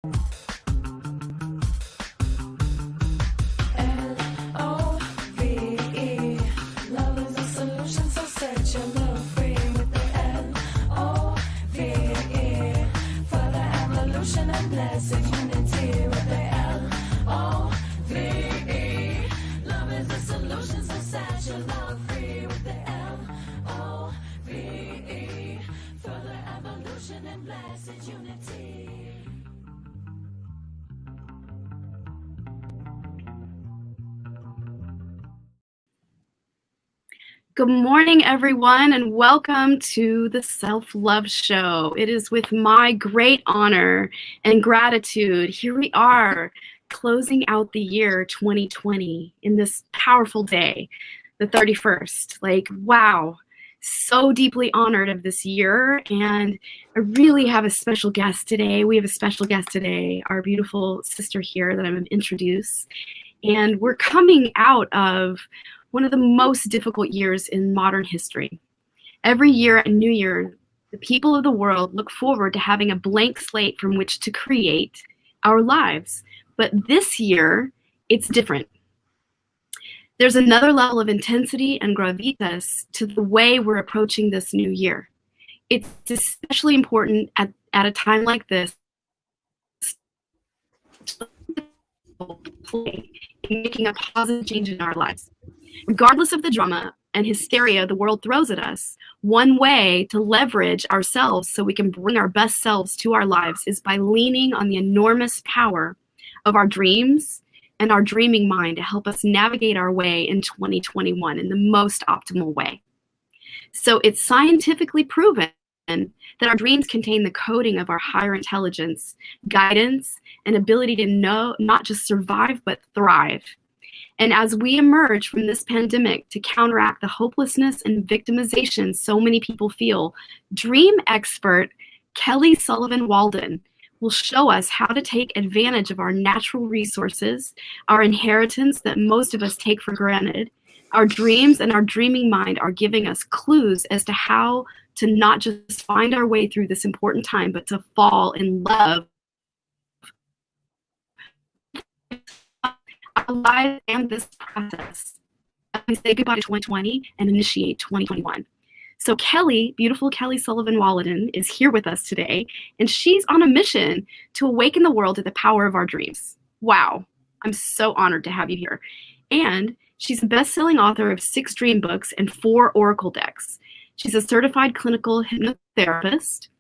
L-O-V-E. Love is a solution, so set your love free with the L-O-V-E. For the evolution and blessed unity with the L-O-V-E. Love is a solution, so set your love free with the L-O-V-E. For the evolution and blessed unity. Good morning, everyone, and welcome to the Self-Love Show. It is with my great honor and gratitude. Here we are, closing out the year 2020 in this powerful day, the 31st. Like, wow, so deeply honored of this year. And I really have a special guest today. We have a special guest today, our beautiful sister here that I'm going to introduce. And we're coming out of one of the most difficult years in modern history. Every year at New Year, the people of the world look forward to having a blank slate from which to create our lives. But this year, it's different. There's another level of intensity and gravitas to the way we're approaching this new year. It's especially important at a time like this to play in making a positive change in our lives. Regardless of the drama and hysteria the world throws at us, one way to leverage ourselves so we can bring our best selves to our lives is by leaning on the enormous power of our dreams and our dreaming mind to help us navigate our way in 2021 in the most optimal way. So it's scientifically proven that our dreams contain the coding of our higher intelligence, guidance, and ability to know, not just survive, but thrive. And as we emerge from this pandemic to counteract the hopelessness and victimization so many people feel, dream expert Kelly Sullivan Walden will show us how to take advantage of our natural resources, our inheritance that most of us take for granted. Our dreams and our dreaming mind are giving us clues as to how to not just find our way through this important time, but to fall in love our lives and this process. We say goodbye to 2020 and initiate 2021. So Kelly, beautiful Kelly Sullivan Walden, is here with us today, and she's on a mission to awaken the world to the power of our dreams. Wow, I'm so honored to have you here. And she's a best-selling author of 6 dream books and 4 oracle decks. She's a certified clinical hypnotherapist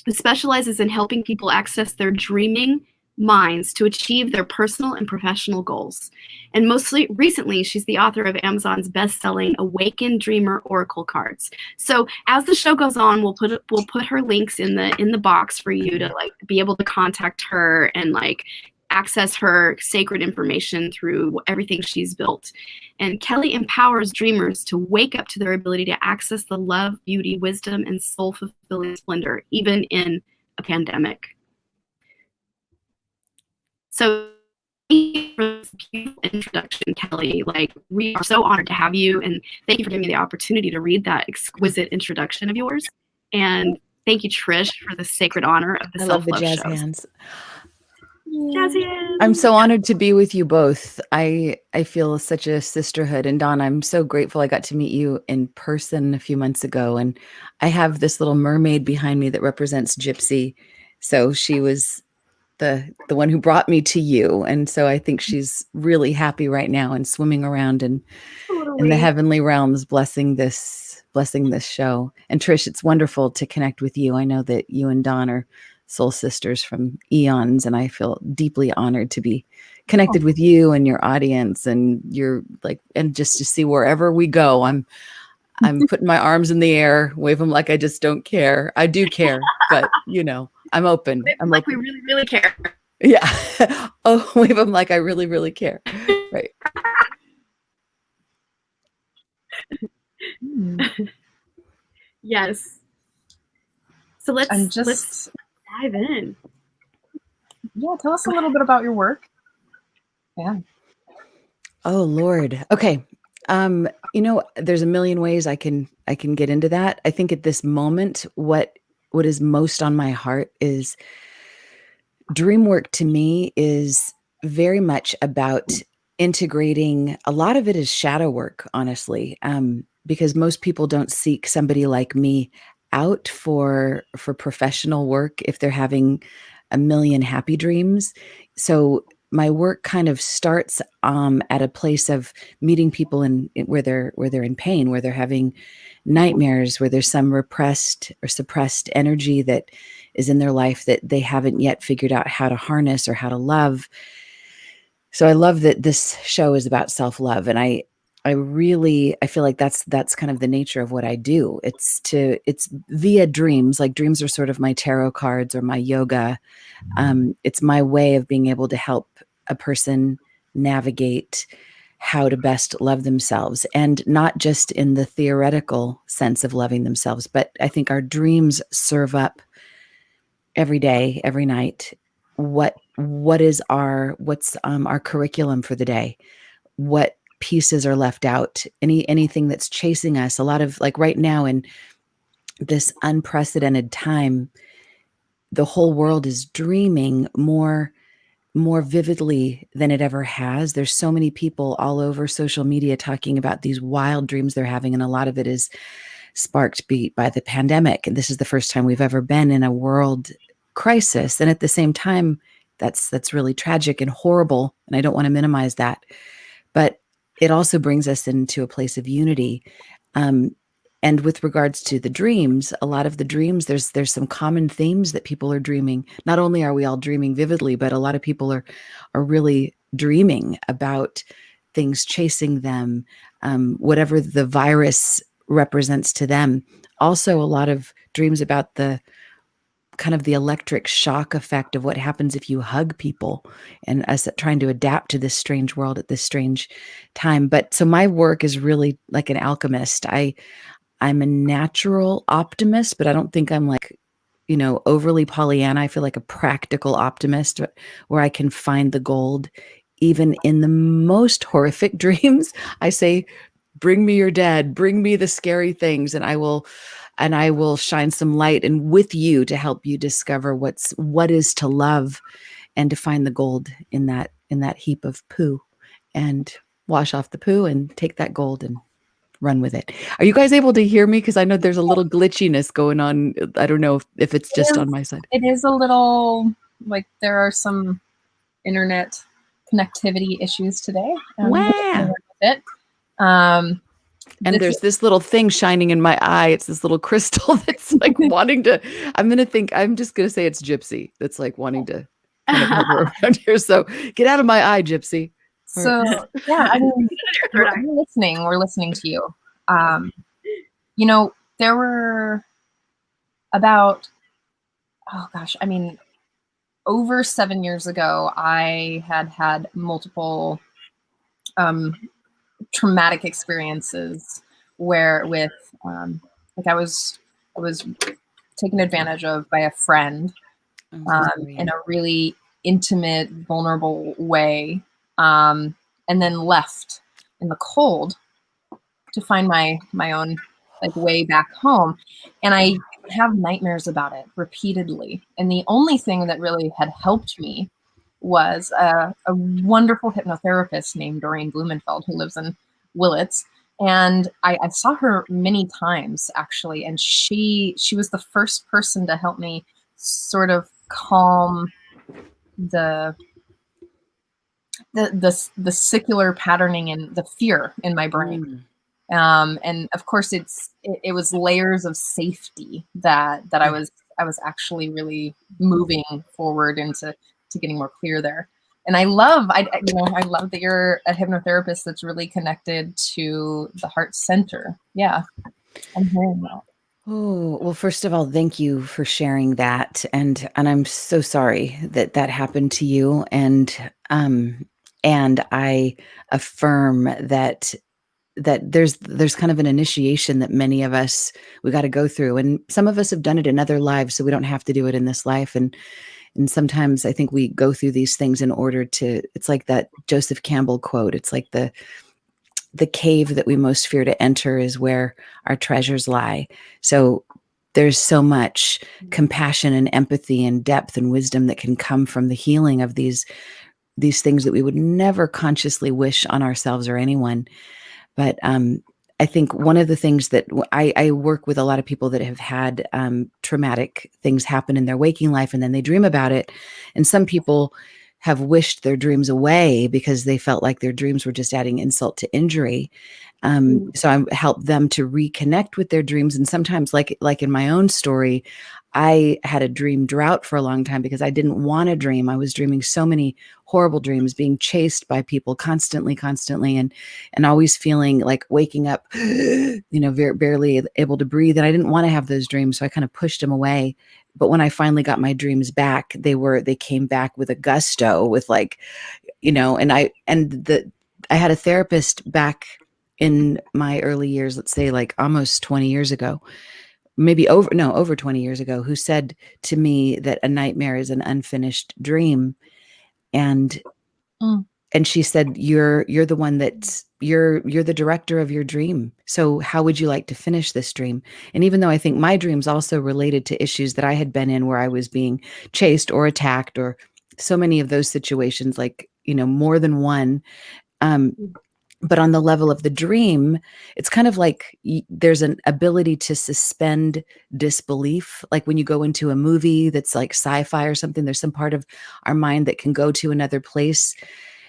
who specializes in helping people access their dreaming minds to achieve their personal and professional goals. And mostly recently, she's the author of Amazon's best-selling Awaken Dreamer Oracle cards. So as the show goes on, we'll put her links in the box for you to like be able to contact her and like access her sacred information through everything she's built. And Kelly empowers dreamers to wake up to their ability to access the love, beauty, wisdom, and soul-fulfilling splendor, even in a pandemic. So thank you for this beautiful introduction, Kelly. Like, we are so honored to have you, and thank you for giving me the opportunity to read that exquisite introduction of yours. And thank you, Trish, for the sacred honor of the I love the Self-Love jazz shows. hands. Jazz hands. I'm so honored to be with you both. I feel such a sisterhood. And Dawn, I'm so grateful I got to meet you in person a few months ago. And I have this little mermaid behind me that represents Gypsy. So she was the one who brought me to you. And so I think she's really happy right now and swimming around in the heavenly realms, blessing this show. And Trish, it's wonderful to connect with you. I know that you and Dawn are soul sisters from eons, and I feel deeply honored to be connected with you and your audience, and you're like, and just to see wherever we go, I'm putting my arms in the air, wave them like I just don't care. I do care, but you know, I'm open. I'm like open. we really, really care. Yeah. Oh, wave them like I really, really care. Right. Yes. So let's dive in. Yeah, tell us a little bit about your work. Yeah. Oh Lord. Okay. You know, there's a million ways I can get into that. I think at this moment, what is most on my heart is dream work to me is very much about integrating. A lot of it is shadow work, honestly, because most people don't seek somebody like me out for professional work if they're having a million happy dreams. So my work kind of starts at a place of meeting people where they're in pain, where they're having nightmares, where there's some repressed or suppressed energy that is in their life that they haven't yet figured out how to harness or how to love. So I love that this show is about self-love, and I really I feel like that's kind of the nature of what I do. It's via dreams. Like dreams are sort of my tarot cards or my yoga. It's my way of being able to help a person navigate how to best love themselves, and not just in the theoretical sense of loving themselves, but I think our dreams serve up every day, every night. What's our curriculum for the day? What pieces are left out? Anything that's chasing us? A lot of, like, right now in this unprecedented time, the whole world is dreaming more vividly than it ever has. There's so many people all over social media talking about these wild dreams they're having, and a lot of it is sparked by the pandemic. And this is the first time we've ever been in a world crisis. And at the same time, that's really tragic and horrible. And I don't want to minimize that. But it also brings us into a place of unity. Um, and with regards to the dreams, a lot of the dreams, there's some common themes that people are dreaming. Not only are we all dreaming vividly, but a lot of people are really dreaming about things chasing them, whatever the virus represents to them. Also, a lot of dreams about the kind of the electric shock effect of what happens if you hug people, and us trying to adapt to this strange world at this strange time. But so my work is really like an alchemist. I'm a natural optimist, but I don't think I'm like, overly Pollyanna. I feel like a practical optimist where I can find the gold even in the most horrific dreams. I say, bring me your dead, bring me the scary things, and I will shine some light and with you to help you discover what is to love, and to find the gold in that heap of poo, and wash off the poo and take that gold and run with it. Are you guys able to hear me? Because I know there's a little glitchiness going on. I don't know if it's just on my side. It is a little like there are some internet connectivity issues today. Wow. It. Um, And this there's this little thing shining in my eye. It's this little crystal that's like wanting to, I'm just going to say it's Gypsy. That's like wanting to kind of hover around here. So get out of my eye, Gypsy. So yeah, I mean, we're listening to you. There were about, oh gosh, I mean, over 7 years ago, I had multiple traumatic experiences where like I was taken advantage of by a friend in a really intimate, vulnerable way, and then left in the cold to find my own like way back home. And I have nightmares about it repeatedly. And the only thing that really had helped me was a wonderful hypnotherapist named Doreen Blumenfeld, who lives in Willits. And I saw her many times actually, and she was the first person to help me sort of calm the secular patterning and the fear in my brain. And of course it was layers of safety that I was actually really moving forward into getting more clear there. And I love that you're a hypnotherapist that's really connected to the heart center. Yeah, I'm hearing that. Oh, well, first of all, thank you for sharing that. And I'm so sorry that happened to you. And I affirm that there's kind of an initiation that many of us, we got to go through. And some of us have done it in other lives, so we don't have to do it in this life. And sometimes I think we go through these things in order to, it's like that Joseph Campbell quote. It's like the cave that we most fear to enter is where our treasures lie. So there's so much compassion and empathy and depth and wisdom that can come from the healing of these things that we would never consciously wish on ourselves or anyone. But I think one of the things that I work with a lot of people that have had traumatic things happen in their waking life, and then they dream about it. And some people have wished their dreams away because they felt like their dreams were just adding insult to injury. So I help them to reconnect with their dreams. And sometimes, like in my own story, I had a dream drought for a long time because I didn't want to dream. I was dreaming so many horrible dreams, being chased by people constantly, and always feeling like waking up, barely able to breathe. And I didn't want to have those dreams, so I kind of pushed them away. But when I finally got my dreams back, they came back with a gusto, with like, and I had a therapist back in my early years, let's say like almost 20 years ago, over 20 years ago, who said to me that a nightmare is an unfinished dream. And she said, you're the one you're the director of your dream. So how would you like to finish this dream? And even though I think my dreams also related to issues that I had been in, where I was being chased or attacked, or so many of those situations, like, more than one, but on the level of the dream, it's kind of like there's an ability to suspend disbelief. Like when you go into a movie that's like sci-fi or something, there's some part of our mind that can go to another place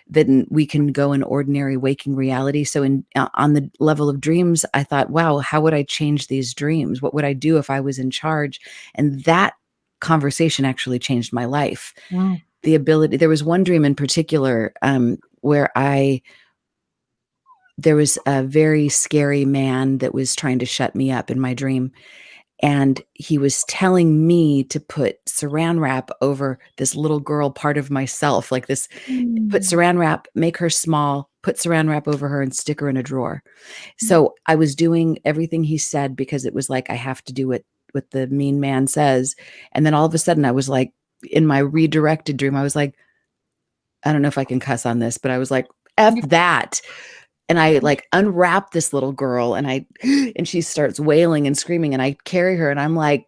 that we can go in ordinary waking reality. So on the level of dreams, I thought, wow, how would I change these dreams? What would I do if I was in charge? And that conversation actually changed my life. The ability, there was one dream in particular where there was a very scary man that was trying to shut me up in my dream. And he was telling me to put saran wrap over this little girl part of myself, like this, put saran wrap, make her small, put saran wrap over her and stick her in a drawer. So I was doing everything he said because it was like, I have to do what the mean man says. And then all of a sudden I was like, in my redirected dream, I was like, I don't know if I can cuss on this, but I was like, F that. And I like unwrap this little girl and she starts wailing and screaming, and I carry her and I'm like,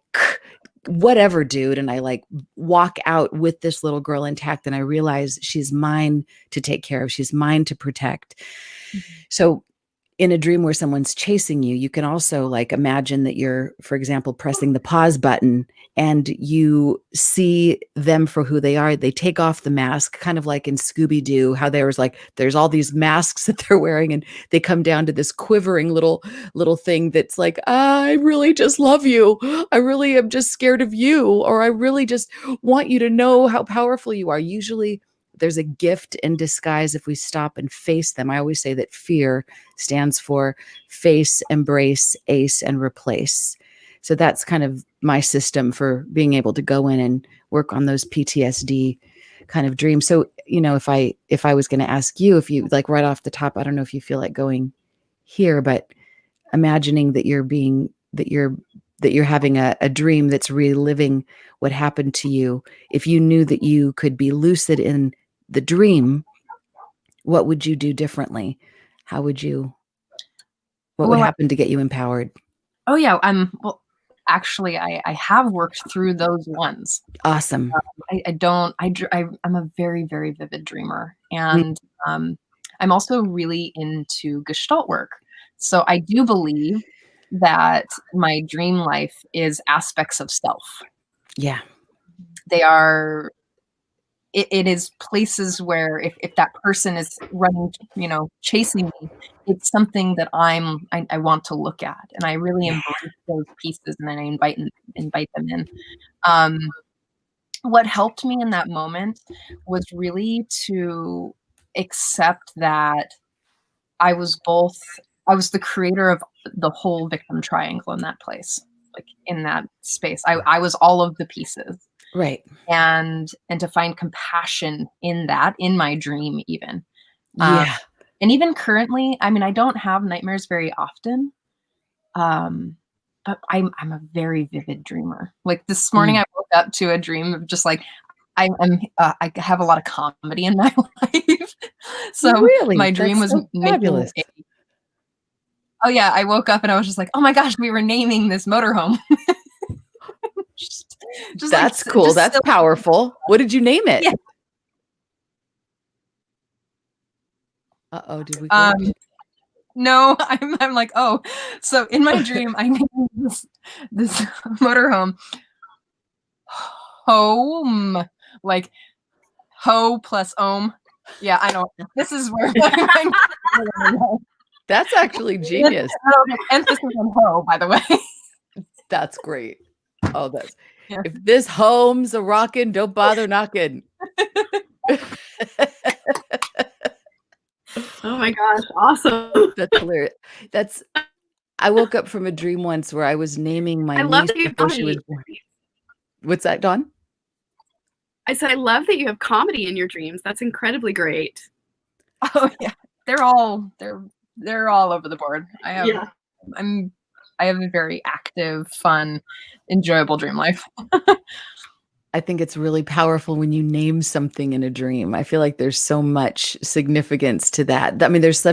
whatever, dude. And I like walk out with this little girl intact. And I realize she's mine to take care of. She's mine to protect. So in a dream where someone's chasing you, you can also like imagine that you're, for example, pressing the pause button and you see them for who they are. They take off the mask, kind of like in Scooby-Doo, how there's all these masks that they're wearing, and they come down to this quivering little thing that's like, I really just love you. I really am just scared of you. Or I really just want you to know how powerful you are. Usually there's a gift in disguise if we stop and face them. I always say that fear stands for face, embrace, ace, and replace. So that's kind of my system for being able to go in and work on those PTSD kind of dreams. So, if I was going to ask you, if you like right off the top, I don't know if you feel like going here, but imagining that you're having a dream that's reliving what happened to you. If you knew that you could be lucid in the dream, what would you do differently? What would happen to get you empowered? Oh yeah. Well, actually I have worked through those ones. Awesome. I'm a very, very vivid dreamer. And I'm also really into Gestalt work. So I do believe that my dream life is aspects of self. Yeah. They are, it is places where if that person is running, chasing me, it's something that I want to look at, and I really embrace those pieces, and then I invite them in. What helped me in that moment was really to accept that I was the creator of the whole victim triangle in that place, like in that space. I was all of the pieces. Right. And to find compassion in that, in my dream even. Yeah. And even currently, I don't have nightmares very often. But I'm a very vivid dreamer. Like this morning, I woke up to a dream of just like, I have a lot of comedy in my life. So really? My dream That's was so fabulous. Oh yeah, I woke up and I was just like, oh my gosh, we were naming this motorhome. just That's cool. just That's silly. powerful. What did you name it? Yeah. Uh-oh, did we glitch? No, I'm like, oh, so in my dream, I named this motorhome home, like ho plus ohm. Yeah, I know. This is where That's actually genius. emphasis on ho, by the way. That's great. Oh, that's Yeah. if this home's a rockin', don't bother knocking. Oh my gosh, awesome. That's hilarious. I woke up from a dream once where I was naming my I love niece that you have before she was comedy. born. What's that, Dawn? I said I love that you have comedy in your dreams. That's incredibly great. Oh yeah, they're all over the board. I have a very active, fun, enjoyable dream life. I think it's really powerful when you name something in a dream. I feel like there's so much significance to that. I mean, it's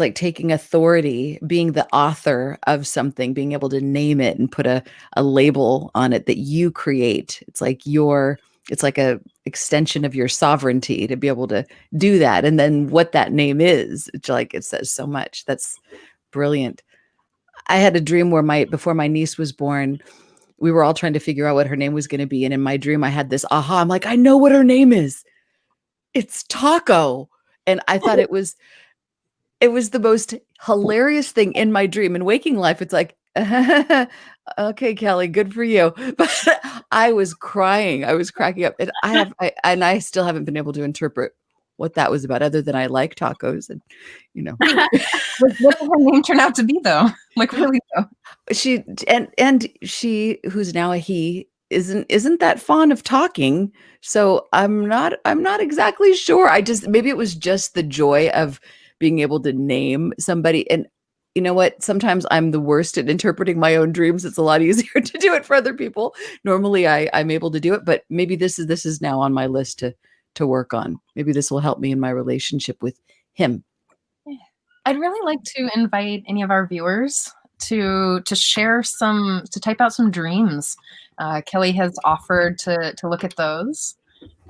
like taking authority, being the author of something, being able to name it and put a label on it that you create. It's like a extension of your sovereignty to be able to do that. And then what that name is, it's like, it says so much. That's brilliant. I had a dream where before my niece was born, we were all trying to figure out what her name was going to be. And in my dream, I had this aha. I'm like, I know what her name is. It's Taco. And I thought it was the most hilarious thing in my dream. In waking life, it's like, okay, Kelly, good for you. But I was crying. I was cracking up. And I still haven't been able to interpret what that was about, other than I like tacos and, What did her name turn out to be, though? Like, really, though? She who's now a he isn't that fond of talking. So I'm not exactly sure. Maybe it was just the joy of being able to name somebody. And you know what? Sometimes I'm the worst at interpreting my own dreams. It's a lot easier to do it for other people. Normally I'm able to do it, but maybe this is now on my list to work on. Maybe this will help me in my relationship with him. I'd really like to invite any of our viewers to share to type out some dreams. Kelly has offered to look at those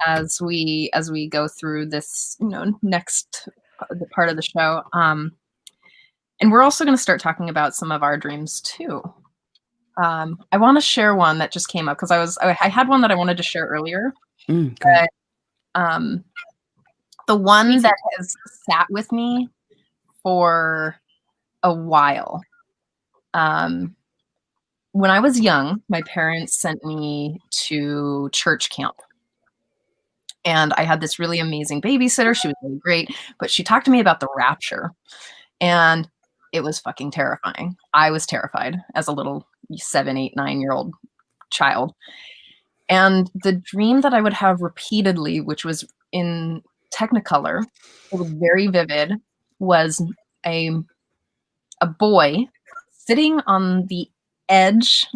as we go through this, next part of the show. And we're also going to start talking about some of our dreams too. I want to share one that just came up because I had one that I wanted to share earlier. But the one that has sat with me for a while. When I was young, my parents sent me to church camp. And I had this really amazing babysitter. She was really great, but she talked to me about the rapture. And it was fucking terrifying. I was terrified as a little 7, 8, 9-year-old child. And the dream that I would have repeatedly, which was in Technicolor, it was very vivid, was a boy sitting on the edge,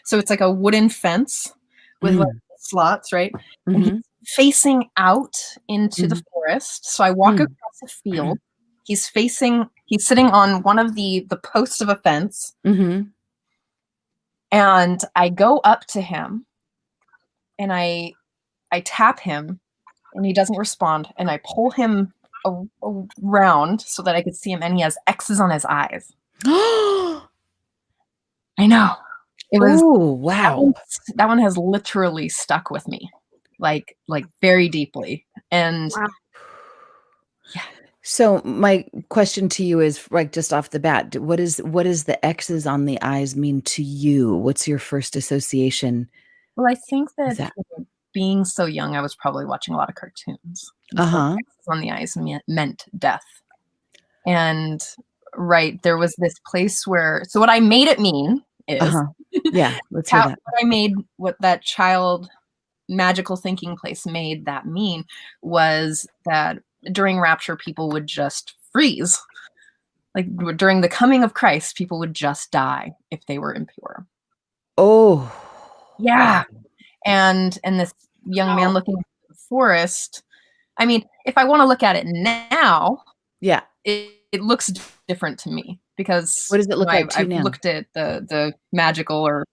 so it's like a wooden fence with like slots, right? And he's facing out into the forest. So I walk across a field. He's sitting on one of the posts of a fence. And I go up to him and I tap him and he doesn't respond. And I pull him around so that I could see him, and he has X's on his eyes. I know. It was. Oh, wow. That one has literally stuck with me, like very deeply. And wow. Yeah. So my question to you is, like, just off the bat, what is the X's on the eyes mean to you? What's your first association? Well, I think that being so young, I was probably watching a lot of cartoons. So X's on the eyes meant death. And right, there was this place where, so what I made it mean is, yeah, let's hear that. What that child magical thinking place made that mean was that during rapture, people would just freeze. Like during the coming of Christ, people would just die if they were impure. Oh, yeah. And this young man looking at the forest. I mean, if I want to look at it now, yeah, it looks different to me, because what does it look like to you now? I've looked at the magical, or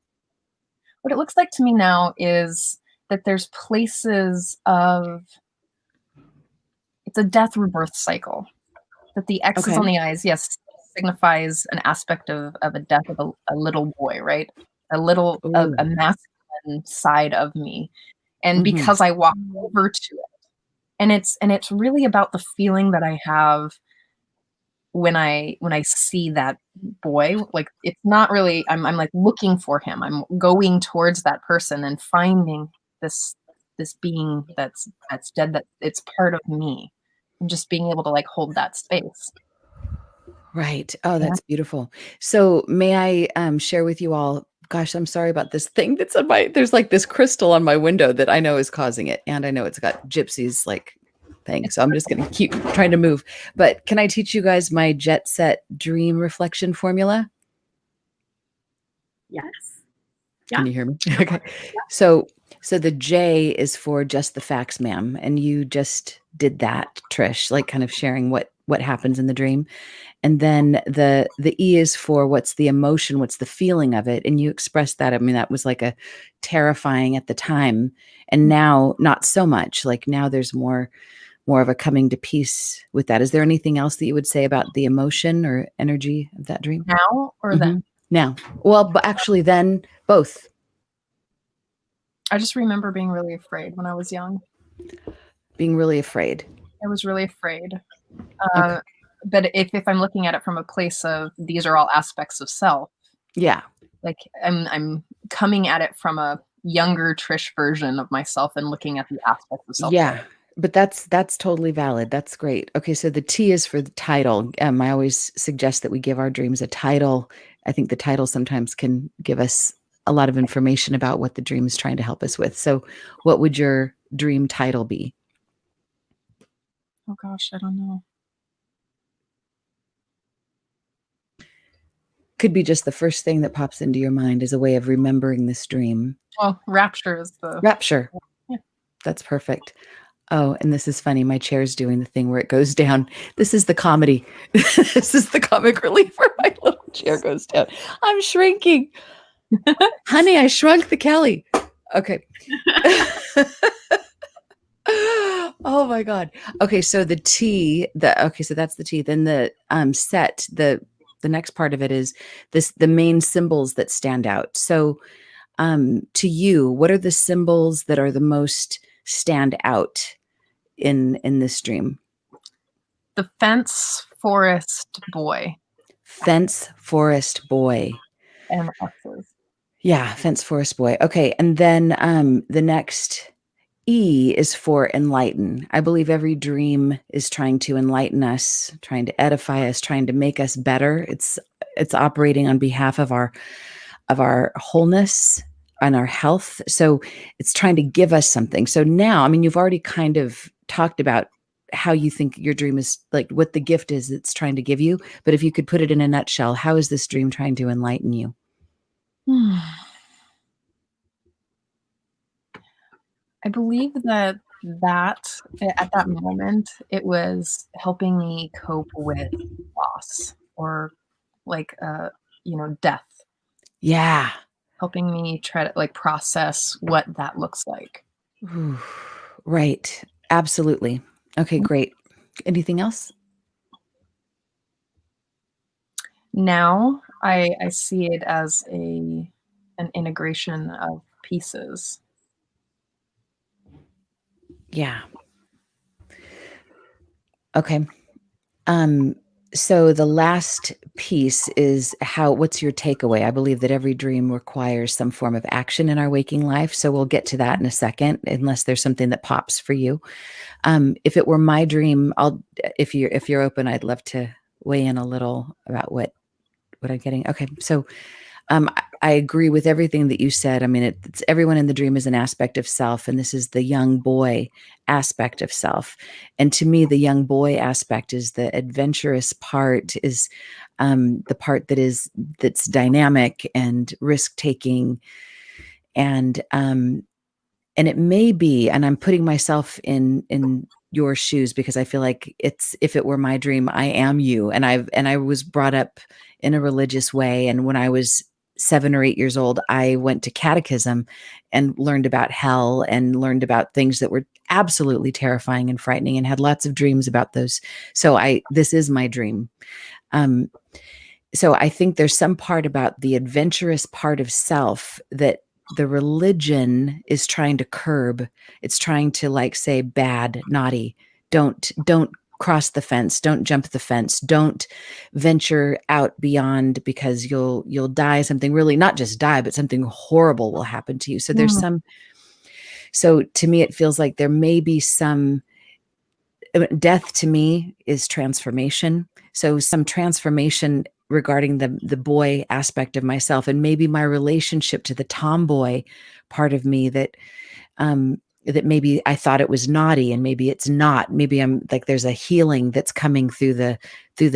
what it looks like to me now is that there's places of, it's a death rebirth cycle. That the X's Okay. on the eyes, yes, signifies an aspect of a death of a little boy, right? A masculine side of me. And because I walk over to it, and it's really about the feeling that I have when I see that boy. Like, it's not really, I'm like looking for him. I'm going towards that person and finding this being that's dead, that it's part of me, and just being able to like hold that space. Right. Oh, that's beautiful. So may I share with you all, gosh, I'm sorry about this thing that's on there's like this crystal on my window that I know is causing it. And I know it's got gypsies like thing. So I'm just going to keep trying to move. But can I teach you guys my jet set dream reflection formula? Yes. Can you hear me? Okay. So the J is for just the facts, ma'am. And you just did that, Trish, like kind of sharing what happens in the dream. And then the E is for what's the emotion, what's the feeling of it. And you expressed that. I mean, that was like a terrifying at the time. And now not so much. Like now there's more of a coming to peace with that. Is there anything else that you would say about the emotion or energy of that dream? Now or then? Now. Well, but actually then both. I just remember being really afraid when I was young. Being really afraid. I was really afraid. Okay. But if I'm looking at it from a place of these are all aspects of self, Yeah. like I'm coming at it from a younger Trish version of myself and looking at the aspects of self. Yeah. But that's totally valid. That's great. Okay, so the T is for the title. I always suggest that we give our dreams a title. I think the title sometimes can give us a lot of information about what the dream is trying to help us with. So what would your dream title be? Oh gosh, I don't know. Could be just the first thing that pops into your mind as a way of remembering this dream. Well, rapture is the Rapture. Yeah. That's perfect. Oh, and this is funny. My chair's doing the thing where it goes down. This is the comedy. This is the comic relief where my little chair goes down. I'm shrinking. Honey, I shrunk the Kelly. Okay. Oh my God. Okay, so the T, so that's the T. Then the set, the next part of it is the main symbols that stand out. So to you, what are the symbols that are the most stand out in this dream? The fence forest boy. Fence forest boy. And X's. Yeah, fence forest boy. Okay, and then the next E is for enlighten. I believe every dream is trying to enlighten us, trying to edify us, trying to make us better. It's operating on behalf of our wholeness and our health. So it's trying to give us something. So now, I mean, you've already kind of talked about how you think your dream is, like what the gift is it's trying to give you. But if you could put it in a nutshell, how is this dream trying to enlighten you? I believe that at that moment, it was helping me cope with loss or like, death. Yeah. Helping me try to like process what that looks like. Ooh, right. Absolutely. Okay, great. Anything else? Now I see it as an integration of pieces. Yeah. Okay. So the last piece is what's your takeaway? I believe that every dream requires some form of action in our waking life. So we'll get to that in a second, unless there's something that pops for you. If it were my dream, if you're open, I'd love to weigh in a little about what I'm getting. Okay. So I agree with everything that you said. I mean, it's everyone in the dream is an aspect of self, and this is the young boy aspect of self. And to me, the young boy aspect is the adventurous part, is the part that's dynamic and risk taking, and it may be, and I'm putting myself in your shoes because I feel like if it were my dream, I am you, and I was brought up in a religious way, and when I was 7 or 8 years old, I went to catechism and learned about hell and learned about things that were absolutely terrifying and frightening and had lots of dreams about those. So this is my dream. So I think there's some part about the adventurous part of self that the religion is trying to curb. It's trying to like say bad, naughty, don't cross the fence, don't jump the fence, don't venture out beyond because you'll die. Something really, not just die, but something horrible will happen to you. So there's so to me, it feels like there may be some death. To me is transformation. So some transformation regarding the boy aspect of myself, and maybe my relationship to the tomboy part of me that maybe I thought it was naughty and maybe it's not. Maybe I'm like, there's a healing that's coming through the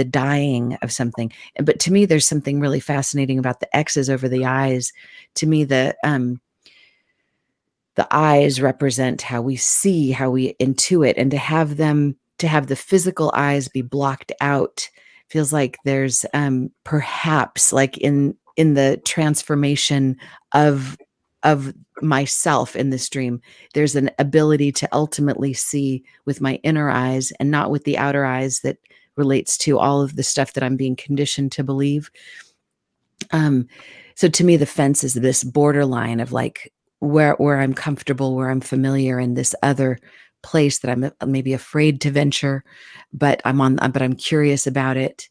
dying of something. But to me, there's something really fascinating about the X's over the eyes. To me, the eyes represent how we see, how we intuit, and to have the physical eyes be blocked out feels like there's perhaps like in the transformation of myself in this dream, there's an ability to ultimately see with my inner eyes and not with the outer eyes that relates to all of the stuff that I'm being conditioned to believe. So to me, the fence is this borderline of like where I'm comfortable, where I'm familiar, and this other place that I'm maybe afraid to venture, but I'm curious about it.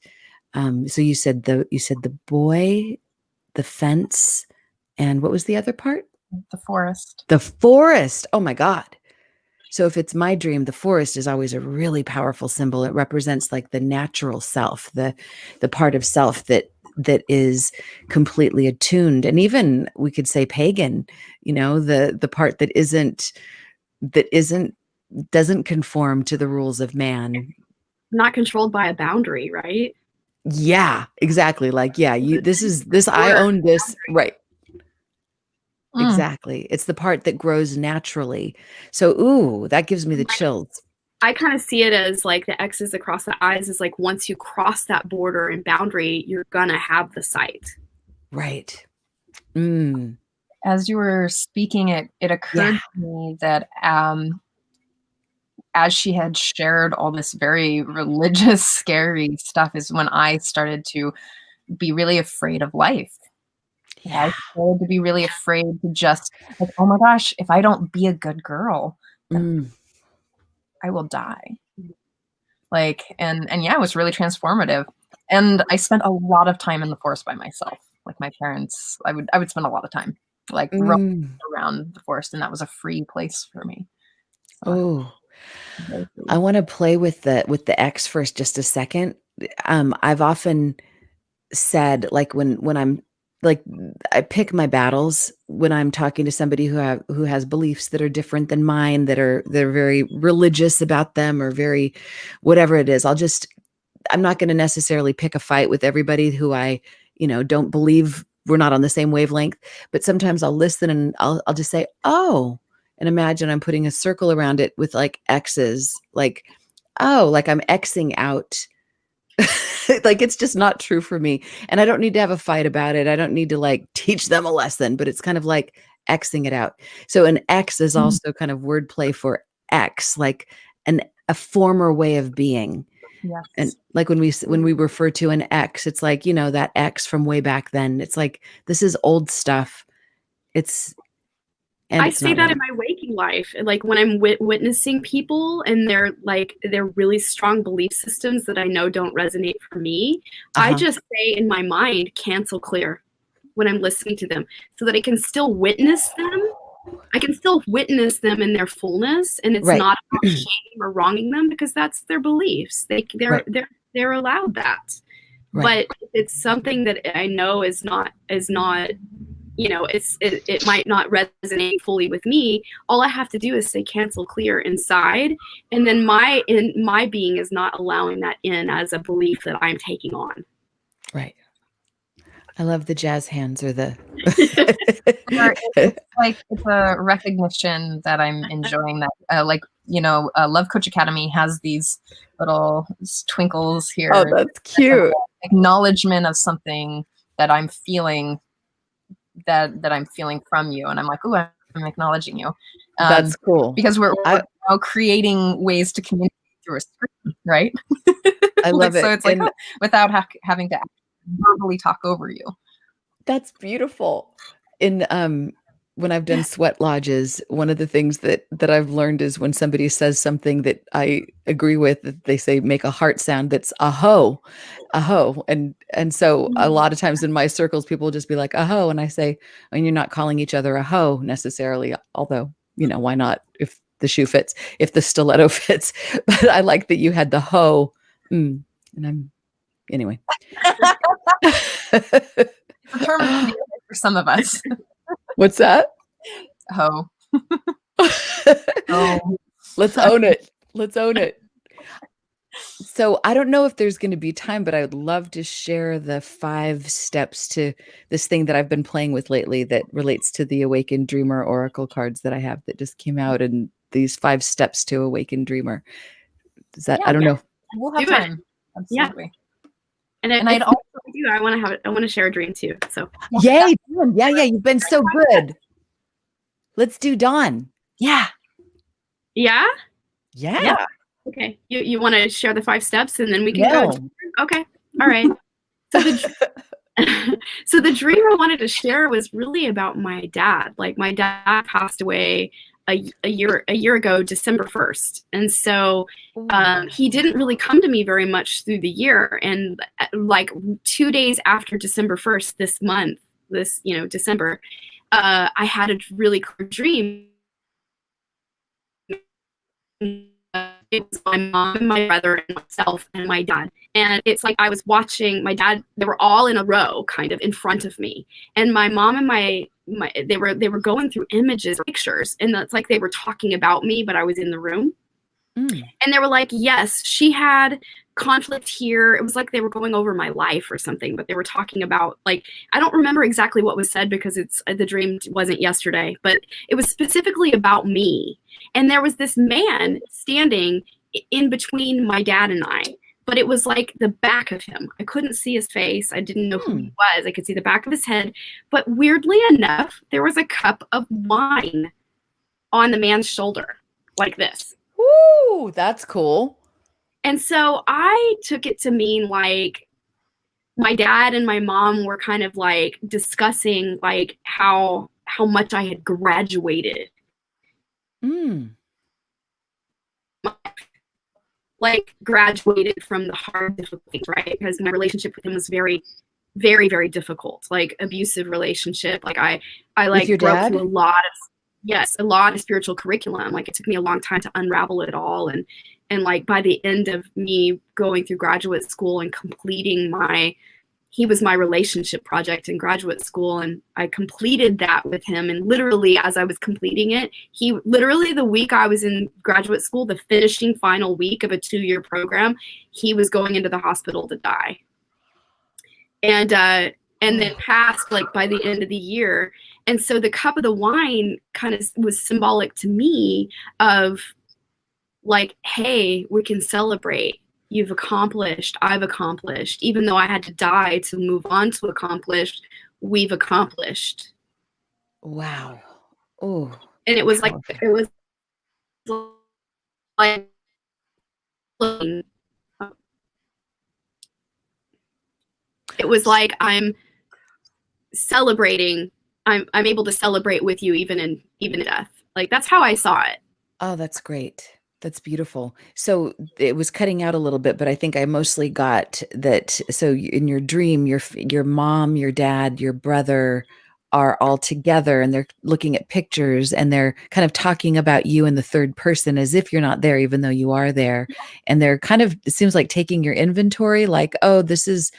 So you said the boy, the fence, and what was the other part? The forest. The forest. Oh my God. So if it's my dream, the forest is always a really powerful symbol. It represents like the natural self, the part of self that is completely attuned, and even we could say pagan, the part that doesn't conform to the rules of man. Not controlled by a boundary, right? Yeah, exactly. Like, yeah, I own this. Right. Exactly. It's the part that grows naturally. So, ooh, that gives me the chills. I kind of see it as like the X's across the eyes is like once you cross that border and boundary, you're gonna have the sight. Right. As you were speaking, it occurred to me that as she had shared all this very religious, scary stuff is when I started to be really afraid of life. Yeah. I started to be really afraid to just like, oh my gosh, if I don't be a good girl, then I will die. Like, and yeah, it was really transformative. And I spent a lot of time in the forest by myself. Like my parents, I would spend a lot of time like roaming around the forest, and that was a free place for me. So, I want to play with the X for just a second. I've often said, like when I'm like, I pick my battles when I'm talking to somebody who has beliefs that are different than mine, they're very religious about them or very whatever it is. I'm not going to necessarily pick a fight with everybody who I don't believe we're not on the same wavelength, but sometimes I'll listen and I'll just say, oh, and imagine I'm putting a circle around it with like X's, like, oh, like I'm Xing out. Like it's just not true for me. And I don't need to have a fight about it. I don't need to like teach them a lesson, but it's kind of like Xing it out. So an X is also kind of wordplay for X, like a former way of being. Yes. And like when we refer to an X, it's like, that X from way back then. It's like, this is old stuff. I see that in my waking life, like when I'm witnessing people and they're really strong belief systems that I know don't resonate for me. I just say in my mind, cancel clear when I'm listening to them so that I can still witness them. I can still witness them in their fullness, and it's not about shame or wronging them because that's their beliefs. They're allowed that. But it's something that I know is not it might not resonate fully with me. All I have to do is say cancel clear inside, and then my being is not allowing that in as a belief that I'm taking on. Right. I love the jazz hands or the it's a recognition that I'm enjoying that Love Coach Academy has these little twinkles here. Oh, that's cute. Acknowledgement of something that I'm feeling that I'm feeling from you, and I'm like, oh, I'm acknowledging you. That's cool. Because we're now creating ways to communicate through a screen, right? I love it. So it's like without having to verbally talk over you. That's beautiful. In when I've done sweat lodges, one of the things that I've learned is when somebody says something that I agree with, that they say make a heart sound that's aho, aho, and so a lot of times in my circles, people will just be like aho, and I say, and you're not calling each other a hoe necessarily, although why not if the shoe fits, if the stiletto fits. But I like that you had the hoe, and I'm anyway. It's a term for some of us. What's that? Ho. Oh. Let's own it. Let's own it. So I don't know if there's going to be time, but I would love to share the 5 steps to this thing that I've been playing with lately that relates to the Awakened Dreamer Oracle cards that I have that just came out, and these 5 steps to Awakened Dreamer. Is that, I don't know. We'll have time. Absolutely. Yeah. And I'd also do. I want to share a dream too. So yay, Dawn. Yeah, you've been so good. Let's do Dawn. Yeah. Yeah. Okay. You want to share the 5 steps and then we can go. Okay. All right. So so the dream I wanted to share was really about my dad. Like my dad passed away a year ago, December 1st. And so he didn't really come to me very much through the year. And like 2 days after December 1st, this month, December, I had a really clear dream. It was my mom and my brother and myself and my dad. And it's like I was watching my dad, they were all in a row kind of in front of me. And my mom and they were going through images or pictures, and it's like they were talking about me, but I was in the room. And they were like, yes, she had conflict here. It was like they were going over my life or something, but they were talking about, like, I don't remember exactly what was said because the dream wasn't yesterday, but it was specifically about me. And there was this man standing in between my dad and I, but it was like the back of him. I couldn't see his face. I didn't know who he was. I could see the back of his head. But weirdly enough, there was a cup of wine on the man's shoulder, like this. Ooh, that's cool. And so I took it to mean like my dad and my mom were kind of like discussing like how much I had graduated. Like graduated from the hard difficulties, right? Because my relationship with him was very, very, very difficult, like abusive relationship. Like I like broke through a lot of spiritual curriculum. Like it took me a long time to unravel it all. And like by the end of me going through graduate school and completing he was my relationship project in graduate school, and I completed that with him. And literally, as I was completing it, the week I was in graduate school, the finishing final week of a 2-year program, he was going into the hospital to die. And then passed like by the end of the year. And so the cup of the wine kind of was symbolic to me of like, hey, we can celebrate. You've accomplished, I've accomplished. Even though I had to die to move on to accomplished, we've accomplished. Wow. Oh. And it was like, I'm celebrating. I'm able to celebrate with you even in death. Like that's how I saw it. Oh, that's great. That's beautiful. So it was cutting out a little bit, but I think I mostly got that. So in your dream, your mom, your dad, your brother are all together, and they're looking at pictures, and they're kind of talking about you in the third person as if you're not there, even though you are there. And they're kind of, it seems like taking your inventory, like, oh, this is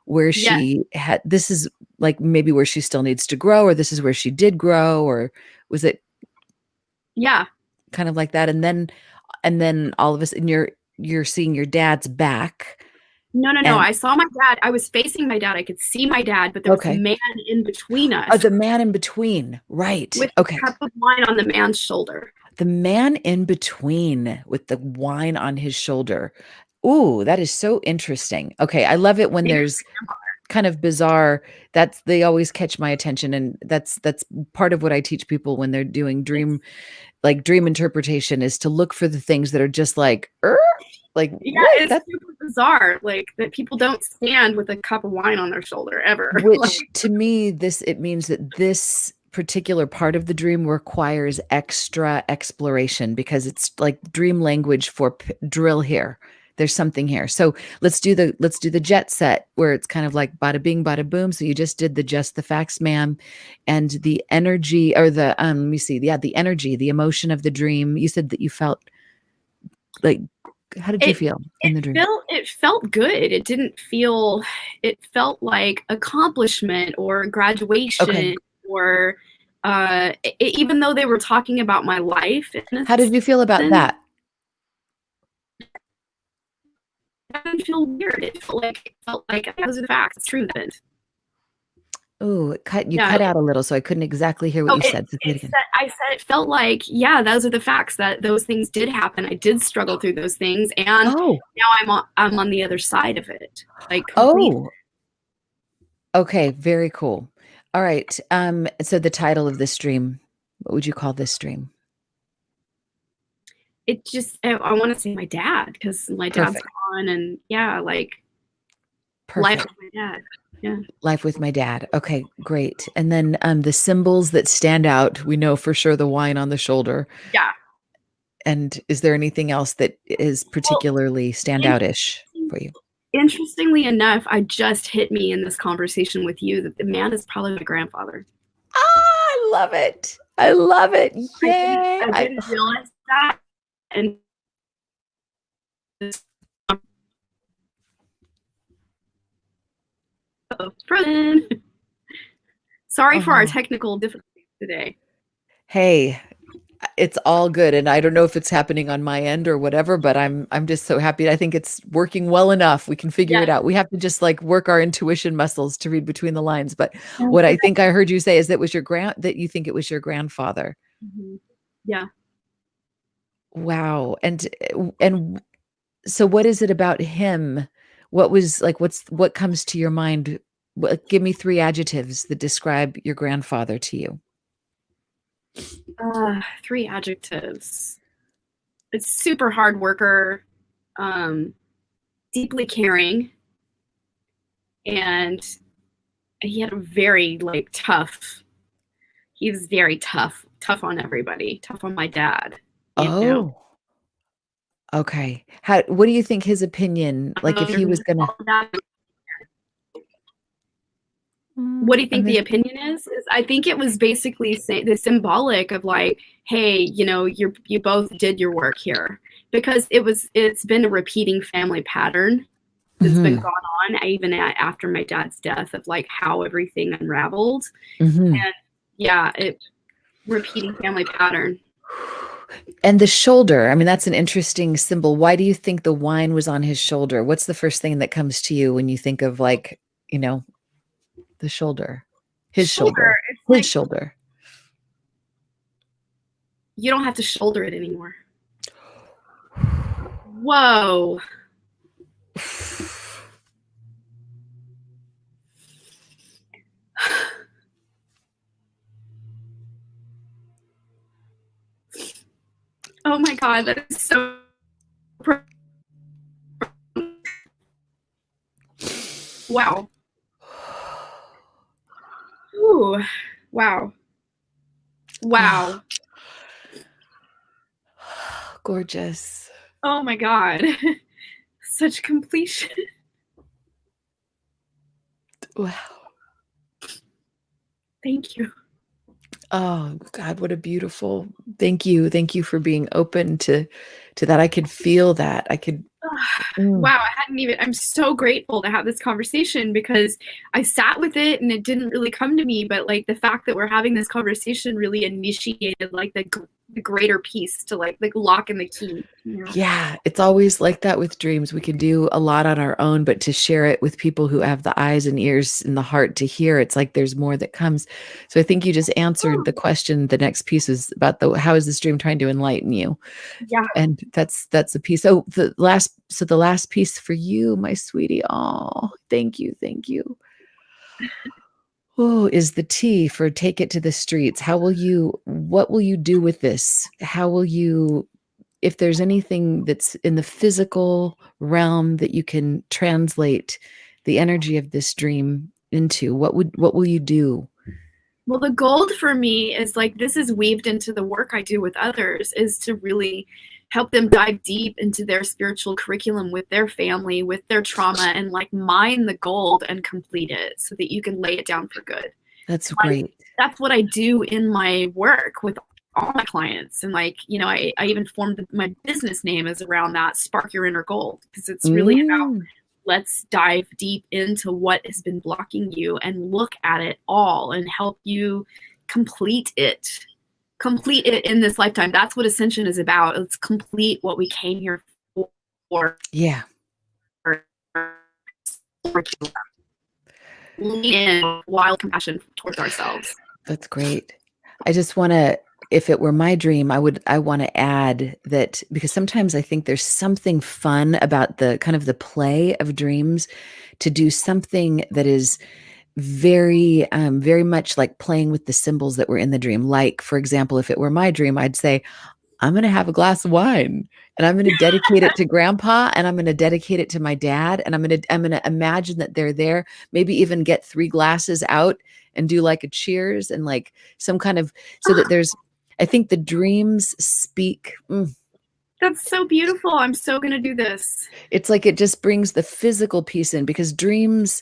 where she had, this is like maybe where she still needs to grow, or this is where she did grow, or was it? Yeah. Kind of like that. And then all of a sudden you're seeing your dad's back. No. I saw my dad. I was facing my dad. I could see my dad, but there was a man in between us. Oh, the man in between. Right. With a cup of wine on the man's shoulder. The man in between with the wine on his shoulder. Ooh, that is so interesting. Okay. I love it when there's kind of bizarre. They always catch my attention, and that's part of what I teach people when they're doing dream interpretation, is to look for the things that are just like, like, Yeah, what? it's super bizarre. Like that people don't stand with a cup of wine on their shoulder ever. Which Like, to me, it means that this particular part of the dream requires extra exploration, because it's like dream language for drill here. There's something here. So let's do the jet set, where it's kind of like bada bing, bada boom. So you just did the just the facts, ma'am, and the energy, or the let me see, the energy, the emotion of the dream. You said that you felt like, how did you feel in the dream? It felt good. It felt like accomplishment or graduation. Okay. Or even though they were talking about my life. How did you feel about that? It didn't feel weird. It felt like those are the facts. It's true. Oh, cut out a little, so I couldn't exactly hear what you said. I said it felt like, yeah, those are the facts, that those things did happen. I did struggle through those things, and now I'm on the other side of it. Like, okay, very cool. All right. So the title of this dream, what would you call this dream? It just, I want to say my dad, because my dad's gone, and like life with my dad. Yeah. Life with my dad. Okay, great. And then the symbols that stand out, we know for sure the wine on the shoulder. Yeah. And is there anything else that is particularly standout-ish for you? Interestingly enough, I just hit me in this conversation with you that the man is probably my grandfather. I love it. I love it. Yay. I didn't realize that. And sorry for our technical difficulties today. Hey, it's all good, and I don't know if it's happening on my end or whatever, but I'm just so happy. I think it's working well enough. We can figure it out. We have to just like work our intuition muscles to read between the lines. But what I think I heard you say is that you think it was your grandfather. Mm-hmm. Yeah. Wow. And so what is it about him? What comes to your mind? Give me 3 adjectives that describe your grandfather to you. 3 adjectives. It's super hard worker, deeply caring, and he had a very tough. He was very tough on everybody, tough on my dad. Okay. What do you think his opinion, like if he was gonna? What do you think the opinion is? I think it was basically the symbolic of like, hey, you both did your work here, because it's been a repeating family pattern that's been going on even after my dad's death, of like how everything unraveled. And repeating family pattern. And the shoulder, I mean, that's an interesting symbol. Why do you think the wine was on his shoulder? What's the first thing that comes to you when you think of like, the shoulder, his shoulder, his shoulder? You don't have to shoulder it anymore. Whoa. Oh my God, that is so. Wow. Ooh, wow. Wow. Gorgeous. Oh my God. Such completion. Wow. Thank you. Oh God, what a beautiful, thank you. Thank you for being open to that. I could feel that. I could. Wow, I'm so grateful to have this conversation, because I sat with it and it didn't really come to me, but like the fact that we're having this conversation really initiated like the greater piece to like lock in the key. Yeah, it's always like that with dreams. We can do a lot on our own, but to share it with people who have the eyes and ears and the heart to hear, it's like there's more that comes. So I think you just answered the question. The next piece is about how is this dream trying to enlighten you? Yeah. And that's a piece. Oh, the last piece for you, my sweetie. Oh, thank you. Thank you. Oh, is the T for take it to the streets. What will you do with this? How will you, if there's anything that's in the physical realm that you can translate the energy of this dream into, what will you do? Well, the gold for me is like, this is weaved into the work I do with others, is to really help them dive deep into their spiritual curriculum with their family, with their trauma, and like mine the gold and complete it so that you can lay it down for good. That's Like, great. that's what I do in my work with all my clients. And like, you know, I even formed my business name is around that, Spark Your Inner Gold, because it's really about, let's dive deep into what has been blocking you and look at it all and help you complete it in this lifetime. That's what Ascension is about. Let's complete what we came here for. Yeah. Lean in wild compassion towards ourselves. That's great. I just want to, if it were my dream, I want to add that, because sometimes I think there's something fun about the kind of the play of dreams, to do something that is very, very much like playing with the symbols that were in the dream. Like, for example, if it were my dream, I'd say, I'm going to have a glass of wine and I'm going to dedicate it to grandpa, and I'm going to dedicate it to my dad. And I'm going to imagine that they're there, maybe even get 3 glasses out and do like a cheers and like some kind of, so that there's, I think the dreams speak. That's so beautiful. I'm so going to do this. It's like, it just brings the physical piece in, because dreams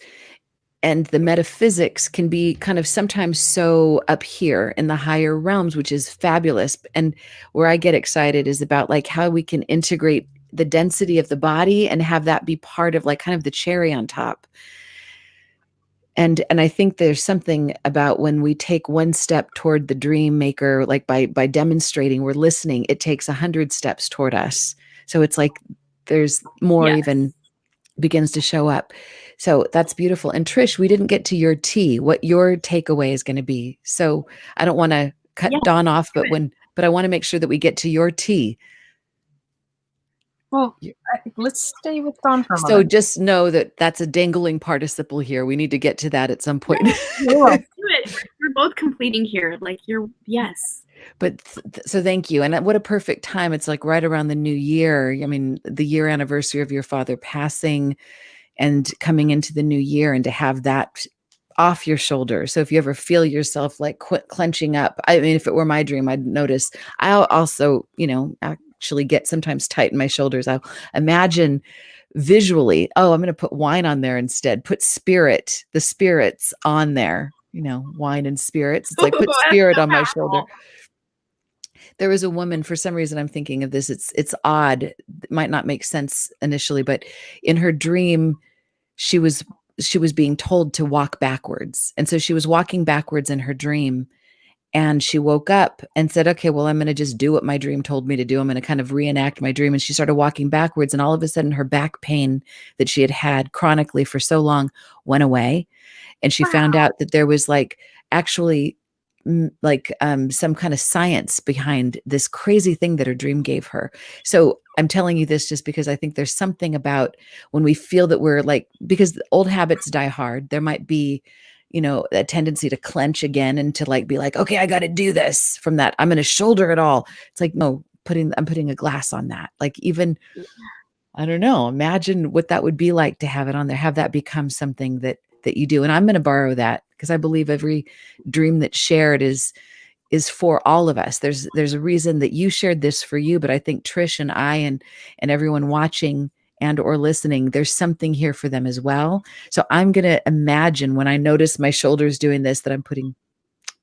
and the metaphysics can be kind of sometimes so up here in the higher realms, which is fabulous. And where I get excited is about like how we can integrate the density of the body and have that be part of like kind of the cherry on top. And I think there's something about when we take one step toward the dream maker, like by demonstrating, we're listening, it takes 100 steps toward us. So it's like there's more even begins to show up. So that's beautiful. And Trish, we didn't get to your T, what your takeaway is going to be. So I don't want to cut Dawn off, but I want to make sure that we get to your T. Well, let's stay with Dawn for a moment. So just know that that's a dangling participle here. We need to get to that at some point. Let's do it. We're both completing here. Like yes. But so thank you. And what a perfect time. It's like right around the new year. I mean, the year anniversary of your father passing and coming into the new year, and to have that off your shoulder. So if you ever feel yourself like clenching up, I mean, if it were my dream, I'd notice. I'll also, actually get sometimes tight in my shoulders. I'll imagine visually, I'm going to put wine on there instead. Put the spirits on there, wine and spirits. It's like put spirit on my shoulder. There was a woman, for some reason I'm thinking of this, it's odd, it might not make sense initially, but in her dream, she was being told to walk backwards. And so she was walking backwards in her dream, and she woke up and said, okay, well, I'm going to just do what my dream told me to do. I'm going to kind of reenact my dream. And she started walking backwards, and all of a sudden her back pain that she had chronically for so long went away. And she found out that there was like actually some kind of science behind this crazy thing that her dream gave her. So I'm telling you this just because I think there's something about when we feel that we're like, because old habits die hard, there might be, a tendency to clench again and to like, be like, okay, I got to do this from that. I'm going to shoulder it all. It's like, no, I'm putting a glass on that. Like, even, I don't know, imagine what that would be like to have it on there, have that become something that you do. And I'm going to borrow that, because I believe every dream that's shared is for all of us. There's a reason that you shared this for you, but I think Trish and I and everyone watching and or listening, there's something here for them as well. So I'm going to imagine when I notice my shoulders doing this, that I'm putting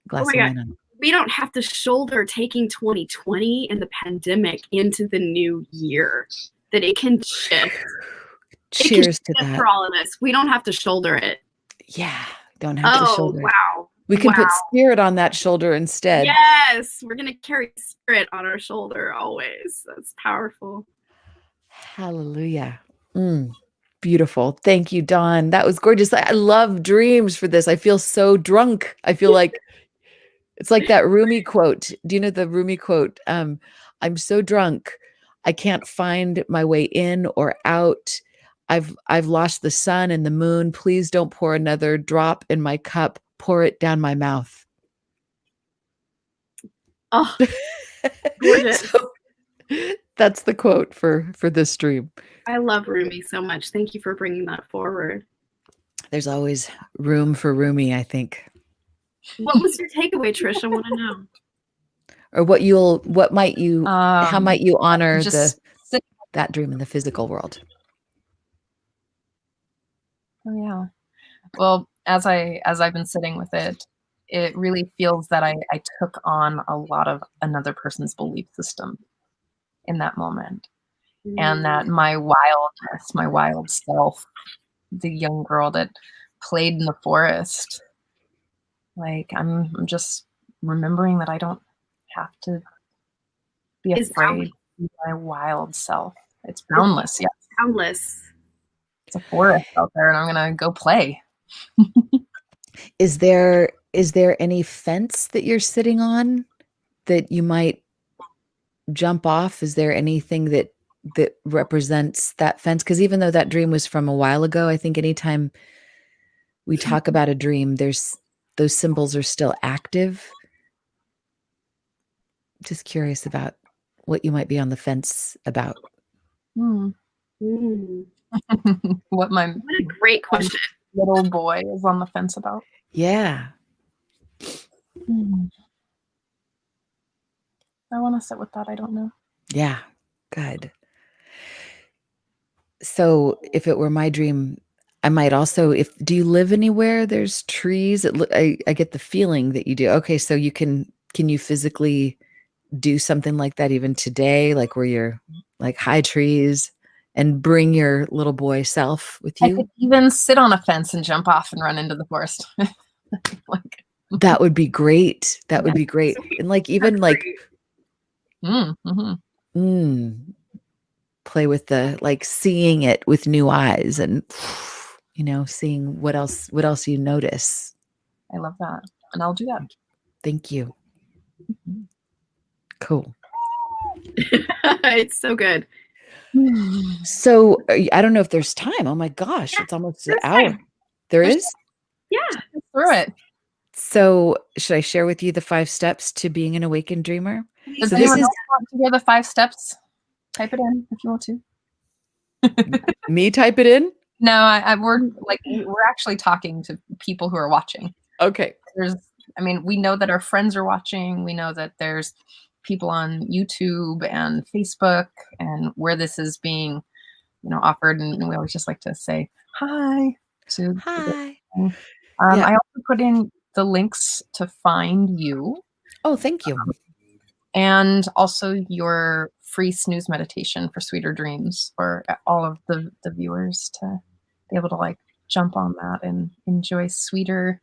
a glass of wine on. We don't have to shoulder taking 2020 and the pandemic into the new year, that it can shift. Cheers to that. For all of us. We don't have to shoulder it. Yeah. Don't have to shoulder. Wow. We can put spirit on that shoulder instead. Yes. We're going to carry spirit on our shoulder always. That's powerful. Hallelujah. Beautiful. Thank you, Dawn. That was gorgeous. I love dreams for this. I feel so drunk. I feel like it's like that Roomy quote. Do you know the Roomy quote? I'm so drunk, I can't find my way in or out. I've lost the sun and the moon. Please don't pour another drop in my cup. Pour it down my mouth. Oh, gorgeous. So that's the quote for this dream. I love Roomy so much. Thank you for bringing that forward. There's always room for Roomy, I think. What was your takeaway, Trish? I want to know. Or how might you honor that dream in the physical world? Oh yeah. Well, as I've been sitting with it, it really feels that I took on a lot of another person's belief system in that moment. And that my wildness, my wild self, the young girl that played in the forest, like I'm just remembering that I don't have to be afraid of my wild self. It's boundless. Yeah. Boundless. It's a forest out there and I'm going to go play. Is there any fence that you're sitting on that you might jump off? Is there anything that represents that fence? Because even though that dream was from a while ago, I think anytime we talk about a dream, those symbols are still active. Just curious about what you might be on the fence about. What a great question. Little boy is on the fence about. Yeah. I want to sit with that. I don't know. Yeah. Good. So if it were my dream, I might also, do you live anywhere there's trees? I get the feeling that you do. Okay. So can you physically do something like that even today? Like where you're like high trees and bring your little boy self with you? I could even sit on a fence and jump off and run into the forest. That would be great. That would be great. And like, even like, play with seeing it with new eyes and, seeing what else you notice. I love that. And I'll do that. Thank you. Cool. It's so good. So I don't know if there's time. Oh my gosh, it's almost an hour. Time. There is? Yeah. Let's through it. So should I share with you the 5 steps to being an awakened dreamer? Does anyone else want to hear the 5 steps? Type it in if you want to. Me type it in? No, we're actually talking to people who are watching. Okay. We know that our friends are watching. We know that there's people on YouTube and Facebook and where this is being, offered. And we always just like to say hi. Hi. I also put in the links to find you. Oh, thank you. And also your free snooze meditation for sweeter dreams for all of the viewers to be able to jump on that and enjoy sweeter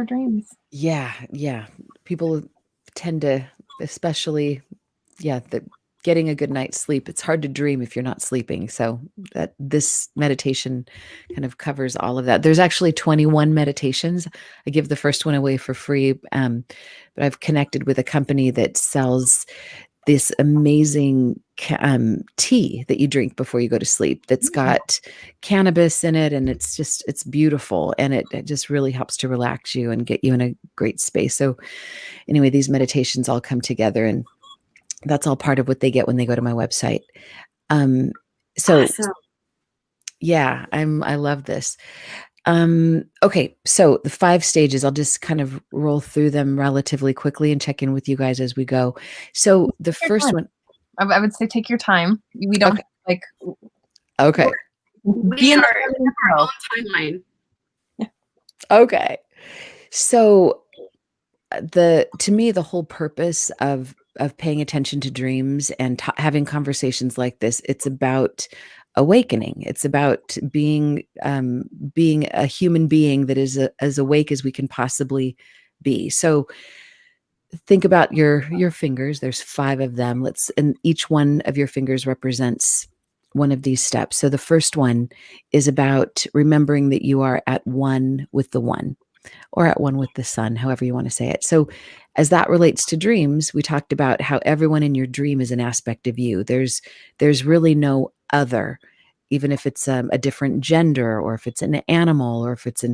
dreams. Yeah. People tend to, especially, getting a good night's sleep. It's hard to dream if you're not sleeping. So that this meditation kind of covers all of that. There's actually 21 meditations. I give the first one away for free. But I've connected with a company that sells this amazing tea that you drink before you go to sleep that's got cannabis in it. And it's beautiful. And it just really helps to relax you and get you in a great space. So anyway, these meditations all come together, and that's all part of what they get when they go to my website. So awesome. Yeah, I love this. Okay. So the 5 stages, I'll just kind of roll through them relatively quickly and check in with you guys as we go. So the first one, I would say take your time. We don't okay. We are our own timeline. Yeah. Okay. So to me, the whole purpose of paying attention to dreams and having conversations like this, it's about awakening. It's about being a human being that is as awake as we can possibly be. So think about your fingers. There's 5 of them. And each one of your fingers represents one of these steps. So the first one is about remembering that you are at one with the one, or at one with the sun, however you want to say it. So as that relates to dreams, we talked about how everyone in your dream is an aspect of you. There's really no other even if it's a different gender, or if it's an animal, or if it's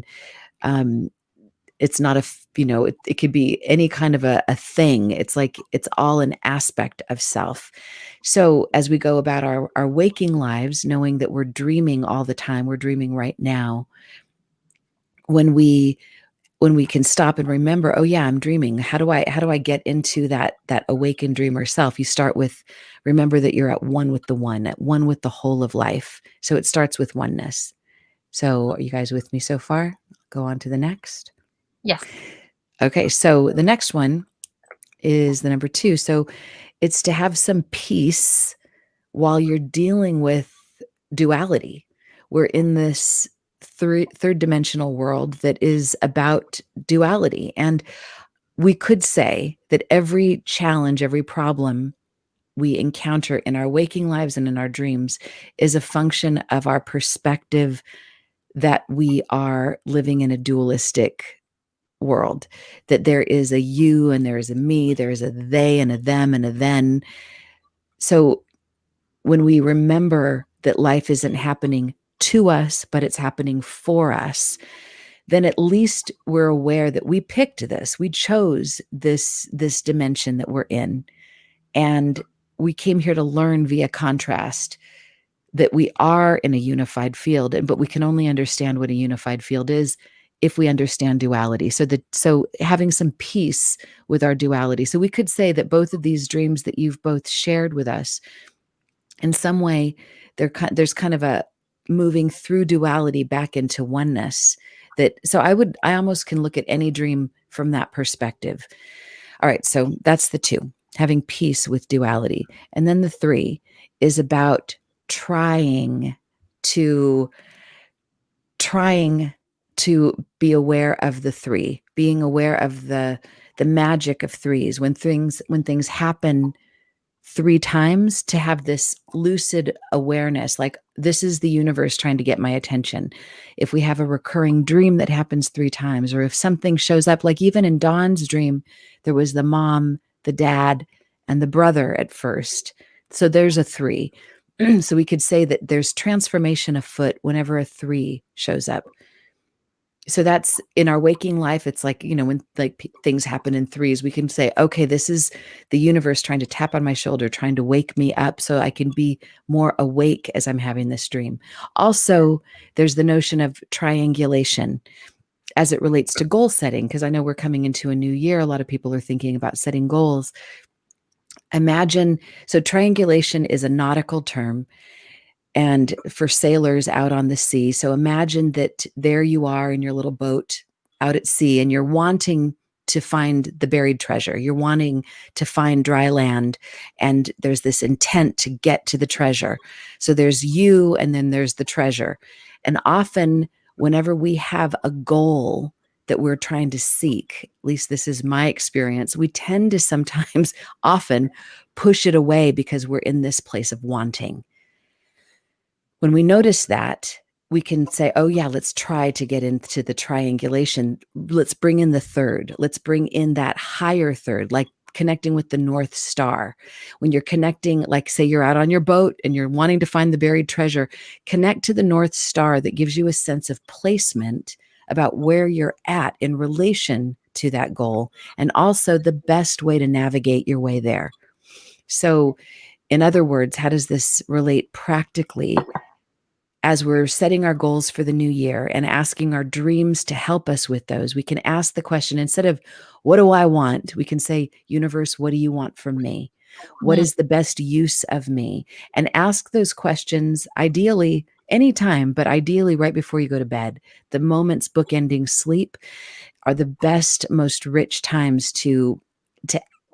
it's not it could be any kind of a thing. It's like it's all an aspect of self. So as we go about our waking lives, knowing that we're dreaming all the time, we're dreaming right now, when we can stop and remember, oh yeah, I'm dreaming. How do I get into that awakened dreamer self? You start with, remember that you're at one with the one, at one with the whole of life. So it starts with oneness. So are you guys with me so far? Go on to the next. Yes. Okay, so the next one is the number 2. So it's to have some peace while you're dealing with duality. We're in this third dimensional world that is about duality. And we could say that every challenge, every problem we encounter in our waking lives and in our dreams is a function of our perspective that we are living in a dualistic world, that there is a you and there is a me, there is a they and a them and a then. So when we remember that life isn't happening to us, but it's happening for us, then at least we're aware that we picked this, we chose this dimension that we're in, and we came here to learn via contrast that we are in a unified field, but we can only understand what a unified field is if we understand duality. So having some peace with our duality. So we could say that both of these dreams that you've both shared with us, in some way, there's kind of a moving through duality back into oneness. I almost can look at any dream from that perspective. All right, so that's the 2, having peace with duality. And then the 3 is about trying to be aware of the 3, being aware of the magic of 3s. When things happen 3 times, to have this lucid awareness, like this is the universe trying to get my attention. If we have a recurring dream that happens 3 times, or if something shows up, like even in Dawn's dream, there was the mom, the dad, and the brother at first. So there's a 3. So we could say that there's transformation afoot whenever a 3 shows up. So that's in our waking life. It's like, when things happen in 3s, we can say, okay, this is the universe trying to tap on my shoulder, trying to wake me up so I can be more awake as I'm having this dream. Also, there's the notion of triangulation as it relates to goal setting, because I know we're coming into a new year. A lot of people are thinking about setting goals. So triangulation is a nautical term, and for sailors out on the sea. So imagine that there you are in your little boat out at sea, and you're wanting to find the buried treasure. You're wanting to find dry land, and there's this intent to get to the treasure. So there's you, and then there's the treasure. And often, whenever we have a goal that we're trying to seek, at least this is my experience, we tend to often push it away because we're in this place of wanting. When we notice that, we can say, oh yeah, let's try to get into the triangulation. Let's bring in the 3rd. Let's bring in that higher 3rd, like connecting with the North Star. When you're connecting, like say you're out on your boat and you're wanting to find the buried treasure, connect to the North Star that gives you a sense of placement about where you're at in relation to that goal, and also the best way to navigate your way there. So in other words, how does this relate practically? As we're setting our goals for the new year and asking our dreams to help us with those, we can ask the question, instead of what do I want, we can say, universe, what do you want from me? What is the best use of me? And ask those questions, ideally anytime, but ideally right before you go to bed. The moments bookending sleep are the best, most rich times to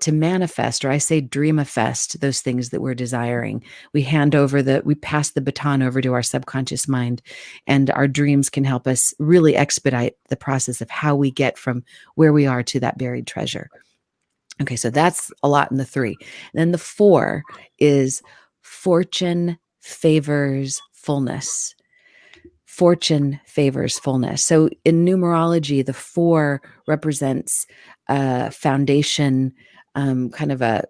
manifest, or I say dreamifest, those things that we're desiring. We pass the baton over to our subconscious mind, and our dreams can help us really expedite the process of how we get from where we are to that buried treasure. Okay, so that's a lot in the 3. Then the 4 is fortune favors fullness. Fortune favors fullness. So in numerology, the 4 represents a foundation, kind of a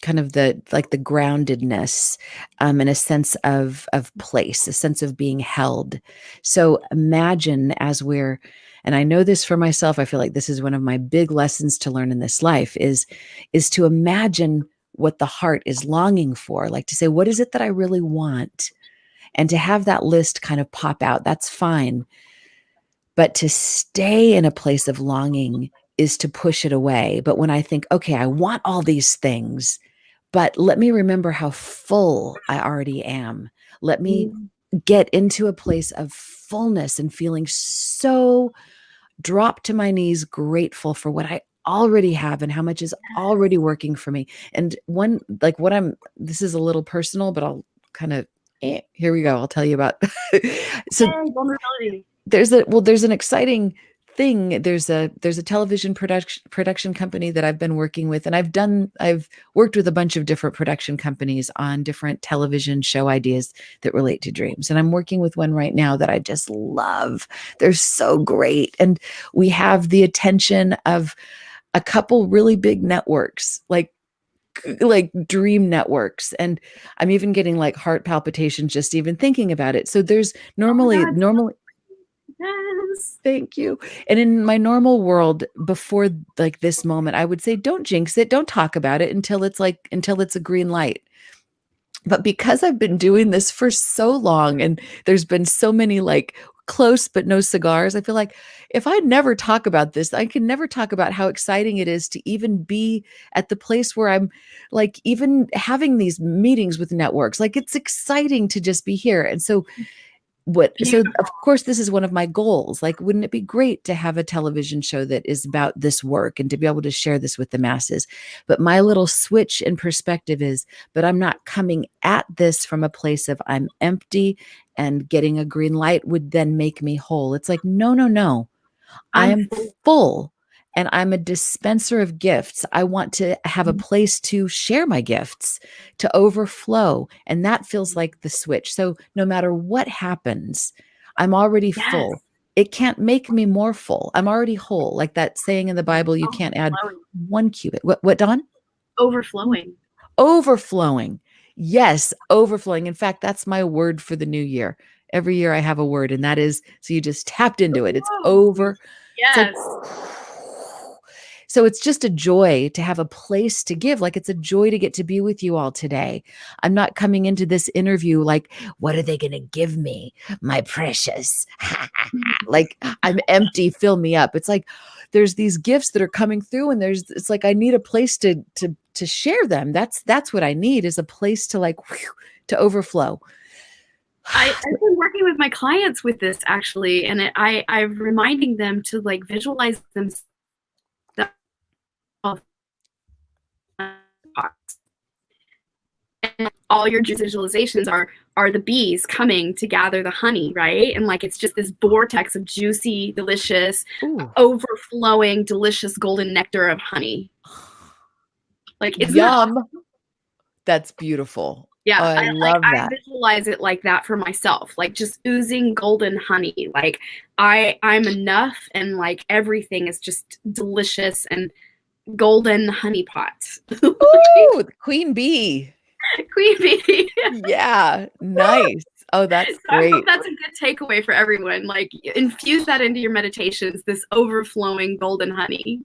kind of the groundedness, and a sense of place, a sense of being held. So imagine and I know this for myself, I feel like this is one of my big lessons to learn in this life is to imagine what the heart is longing for, like to say, what is it that I really want? And to have that list kind of pop out, that's fine. But to stay in a place of longing is to push it away. But when I think, okay, I want all these things, but let me remember how full I already am. Let me get into a place of fullness and feeling so drop to my knees, grateful for what I already have and how much is already working for me. And this is a little personal, but I'll kind of, here we go. I'll tell you about. So vulnerability. there's an exciting thing. There's a television production company that I've been working with, and I've worked with a bunch of different production companies on different television show ideas that relate to dreams. And I'm working with one right now that I just love. They're so great. And we have the attention of a couple really big networks, like dream networks. And I'm even getting like heart palpitations just even thinking about it. So there's normally Yes. Thank you. And in my normal world, before like this moment, I would say, don't jinx it. Don't talk about it until it's a green light. But because I've been doing this for so long and there's been so many like close but no cigars, I feel like if I never talk about this, I can never talk about how exciting it is to even be at the place where I'm like even having these meetings with networks. Like it's exciting to just be here. And so of course, this is one of my goals. Like, wouldn't it be great to have a television show that is about this work and to be able to share this with the masses? But my little switch in perspective is, but I'm not coming at this from a place of I'm empty and getting a green light would then make me whole. It's like, no. I am full and I'm a dispenser of gifts. I want to have a place to share my gifts, to overflow. And that feels like the switch. So no matter what happens, I'm already full. It can't make me more full. I'm already whole. Like that saying in the Bible, you can't add 1 cubit. What, Dawn? Overflowing. Overflowing. Yes, overflowing. In fact, that's my word for the new year. Every year I have a word, and that is, so you just tapped into it. It's over. Yes. So it's just a joy to have a place to give. Like it's a joy to get to be with you all today. I'm not coming into this interview like, what are they going to give me? My precious. Like I'm empty, fill me up. It's like, there's these gifts that are coming through and it's like, I need a place to share them. That's what I need, is a place to like, to overflow. I've been working with my clients with this actually, and I'm reminding them to like visualize themselves. And all your visualizations are the bees coming to gather the honey, right? And like it's just this vortex of juicy, delicious, overflowing, delicious golden nectar of honey. Like it's yum. That's beautiful. Yeah, I love that. I visualize it like that for myself, like just oozing golden honey. Like I'm enough, and like everything is just delicious and golden honey pots. Ooh, queen bee. Queen bee. Yeah, nice. Oh, that's great. I hope that's a good takeaway for everyone. Like infuse that into your meditations, this overflowing golden honey.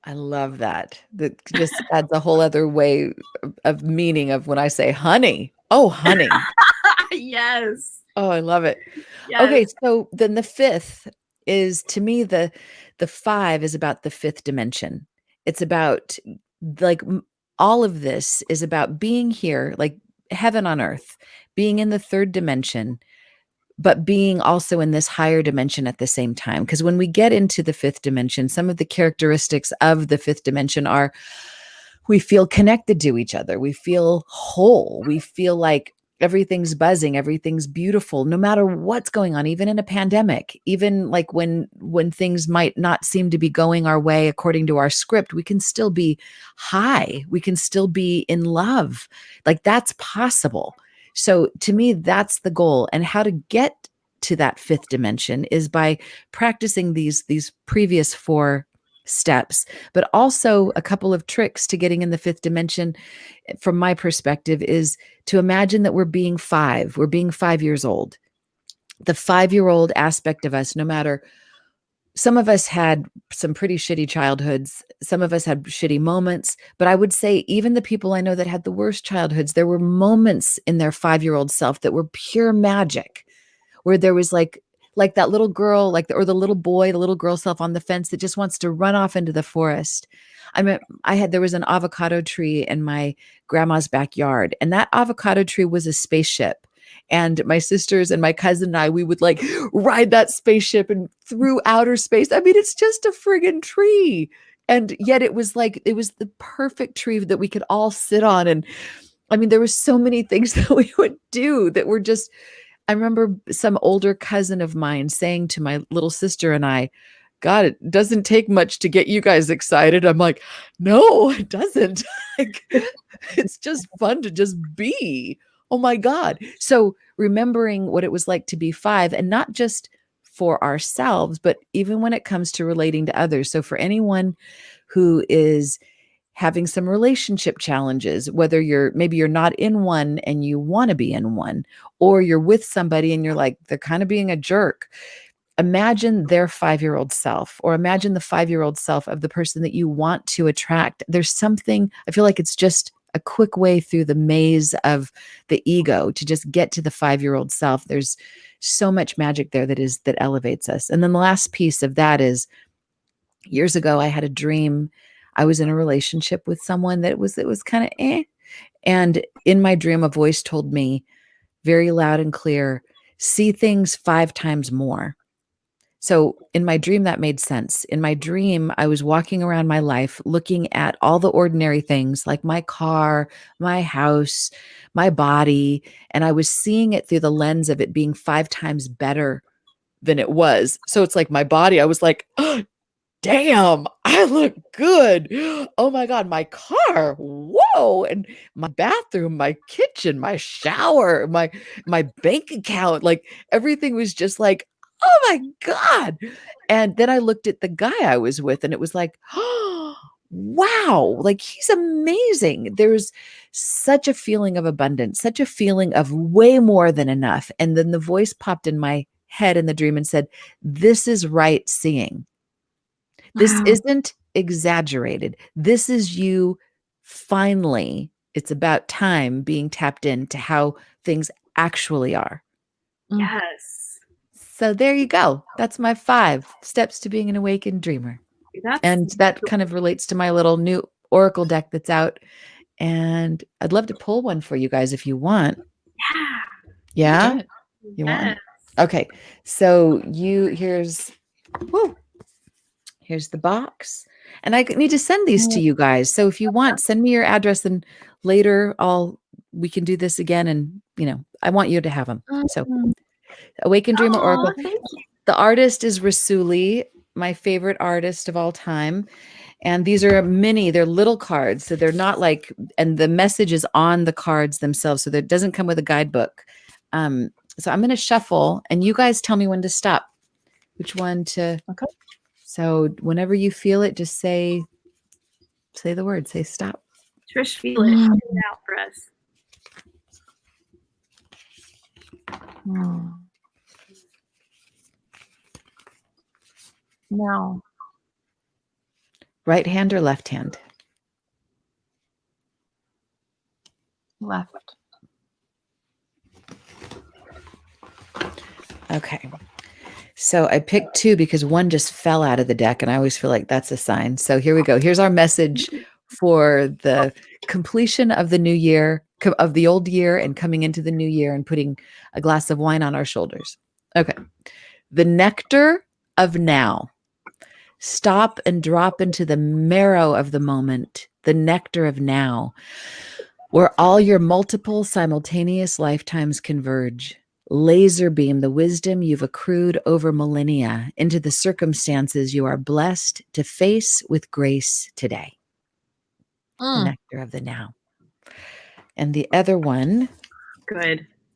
I love that. That just adds a whole other way of meaning of when I say honey. Oh, honey. Yes. Oh, I love it. Yes. Okay, so then the 5th is, to me, the 5 is about the 5th dimension. It's about like all of this is about being here, like heaven on earth, being in the 3rd dimension, but being also in this higher dimension at the same time. Because when we get into the 5th dimension, some of the characteristics of the 5th dimension are we feel connected to each other. We feel whole. We feel like everything's buzzing, everything's beautiful, no matter what's going on, even in a pandemic, even like when things might not seem to be going our way according to our script, we can still be high. We can still be in love. Like that's possible. So to me, that's the goal. And how to get to that 5th dimension is by practicing these previous 4 steps, but also a couple of tricks to getting in the fifth dimension from my perspective is to imagine that we're being 5 years old. The 5-year-old aspect of us, no matter, some of us had some pretty shitty childhoods. Some of us had shitty moments, but I would say even the people I know that had the worst childhoods, there were moments in their 5-year-old self that were pure magic, where there was like that little girl, or the little boy, the little girl self on the fence that just wants to run off into the forest. There was an avocado tree in my grandma's backyard, and that avocado tree was a spaceship. And my sisters and my cousin and I, we would like ride that spaceship and through outer space. I mean, it's just a friggin' tree. And yet it was the perfect tree that we could all sit on. And I mean, there were so many things that we would do that were just, I remember some older cousin of mine saying to my little sister and I, God, it doesn't take much to get you guys excited. I'm like, no, it doesn't. Like, it's just fun to just be. Oh my God. So remembering what it was like to be 5, and not just for ourselves, but even when it comes to relating to others. So for anyone who is having some relationship challenges, whether maybe you're not in one and you want to be in one, or you're with somebody and you're like, they're kind of being a jerk. Imagine their 5-year-old self, or imagine the 5-year-old self of the person that you want to attract. There's something, I feel like it's just a quick way through the maze of the ego to just get to the 5-year-old self. There's so much magic there that elevates us. And then the last piece of that is, years ago, I had a dream. I was in a relationship with someone that was kind of And in my dream, a voice told me very loud and clear, see things 5 times more. So in my dream, that made sense. In my dream, I was walking around my life looking at all the ordinary things like my car, my house, my body, and I was seeing it through the lens of it being 5 times better than it was. So it's like my body, I was like, oh, damn, I look good. Oh my God, my car. Whoa. And my bathroom, my kitchen, my shower, my bank account, like everything was just like, oh my God. And then I looked at the guy I was with and it was like, oh, wow, like he's amazing. There's such a feeling of abundance, such a feeling of way more than enough. And then the voice popped in my head in the dream and said, this is right seeing. This isn't exaggerated. This is you finally, it's about time being tapped into how things actually are. Yes. So there you go. That's my 5 steps to being an awakened dreamer. And that kind of relates to my little new oracle deck that's out. And I'd love to pull one for you guys if you want. Yeah? You want? Okay. So here's the box. And I need to send these to you guys. So if you want, send me your address and later we can do this again. And, I want you to have them. So Awakened Dreamer Oracle. The artist is Rasuli, my favorite artist of all time. And these are they're little cards. So they're not and the message is on the cards themselves. So that doesn't come with a guidebook. So I'm going to shuffle and you guys tell me when to stop. Which one to... Okay. So whenever you feel it, just say the word, say stop. Trish, feel it. Get it out for us. Now. Right hand or left hand? Left. Okay. So I picked 2 because one just fell out of the deck and I always feel like that's a sign. So here we go. Here's our message for the completion of the new year, of the old year and coming into the new year and putting a glass of wine on our shoulders. Okay. The nectar of now. Stop and drop into the marrow of the moment, the nectar of now, where all your multiple simultaneous lifetimes converge. Laser beam the wisdom you've accrued over millennia into the circumstances you are blessed to face with grace today. The nectar of the now. And the other one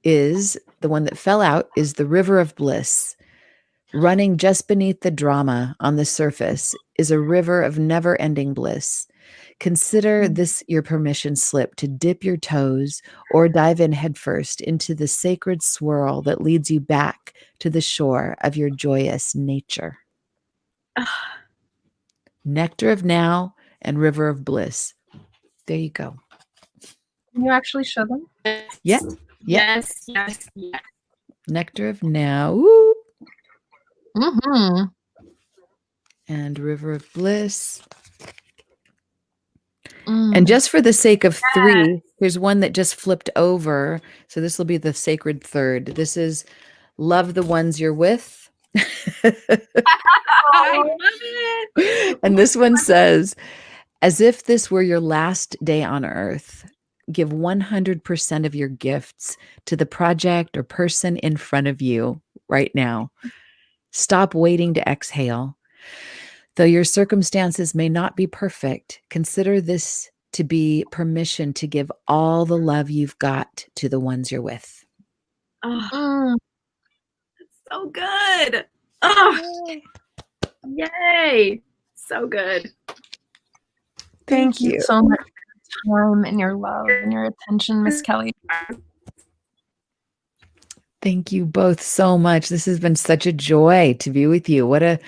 is the one that fell out is the river of bliss. Running just beneath the drama on the surface is a river of never-ending bliss. Consider this your permission slip to dip your toes or dive in headfirst into the sacred swirl that leads you back to the shore of your joyous nature. Nectar of now and river of bliss. There you go. Can you actually show them? Yeah. Yes, yes, yes. Nectar of now. Woo. Mm-hmm. And river of bliss. Mm. And just for the sake of three, here's one that just flipped over. So this will be the sacred third. This is love the ones you're with. I love it. And this one says, as if this were your last day on earth, give 100% of your gifts to the project or person in front of you right now. Stop waiting to exhale. Though your circumstances may not be perfect, consider this to be permission to give all the love you've got to the ones you're with. Oh, Mm. so good. Oh, yay. So good. Thank you so much for your time and your love and your attention, Miss Kelly. Thank you both so much. This has been such a joy to be with you. What a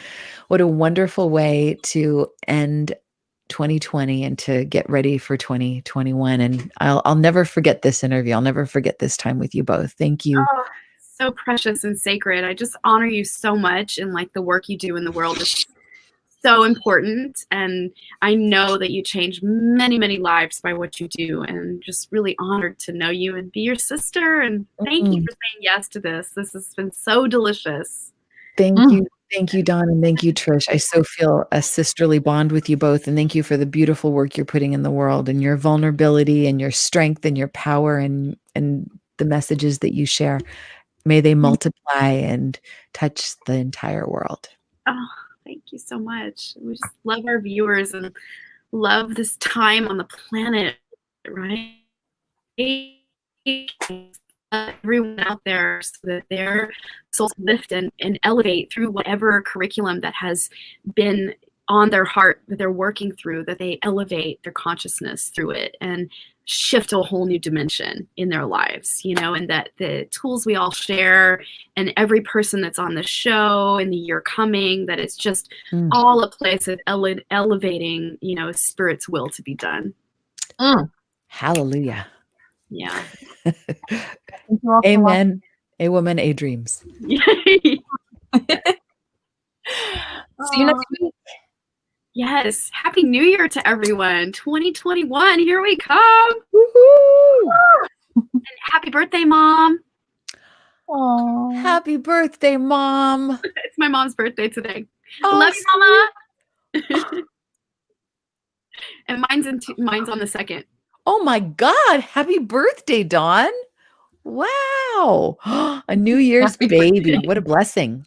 wonderful way to end 2020 and to get ready for 2021. And I'll never forget this interview. I'll never forget this time with you both. Thank you. Oh, so precious and sacred. I just honor you so much, and like the work you do in the world is so important. And I know that you change many, many lives by what you do, and just really honored to know you and be your sister. And thank you for saying yes to this. This has been so delicious. Thank you. Thank you, Dawn, and thank you, Trish. I so feel a sisterly bond with you both, and thank you for the beautiful work you're putting in the world and your vulnerability and your strength and your power and the messages that you share. May they multiply and touch the entire world. Oh, thank you so much. We just love our viewers and love this time on the planet, right? Everyone out there so that their souls lift and elevate through whatever curriculum that has been on their heart that they're working through, that they elevate their consciousness through it and shift to a whole new dimension in their lives, you know, and that the tools we all share and every person that's on the show in the year coming, that it's just all a place of elevating, you know, spirit's will to be done. Hallelujah. Yeah. Amen. A woman, a dreams. See you next week. Yes. Happy New Year to everyone. 2021. Here we come. Woohoo! And happy birthday, Mom. Aww. Happy birthday, Mom. It's my mom's birthday today. Oh, Love you, Mama. And mine's on the 2nd. Oh my God. Happy birthday, Dawn. Wow. A New Year's baby. What a blessing.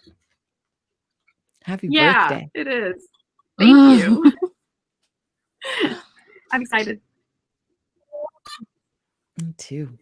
Happy birthday. It is. Thank you. I'm excited. Me too.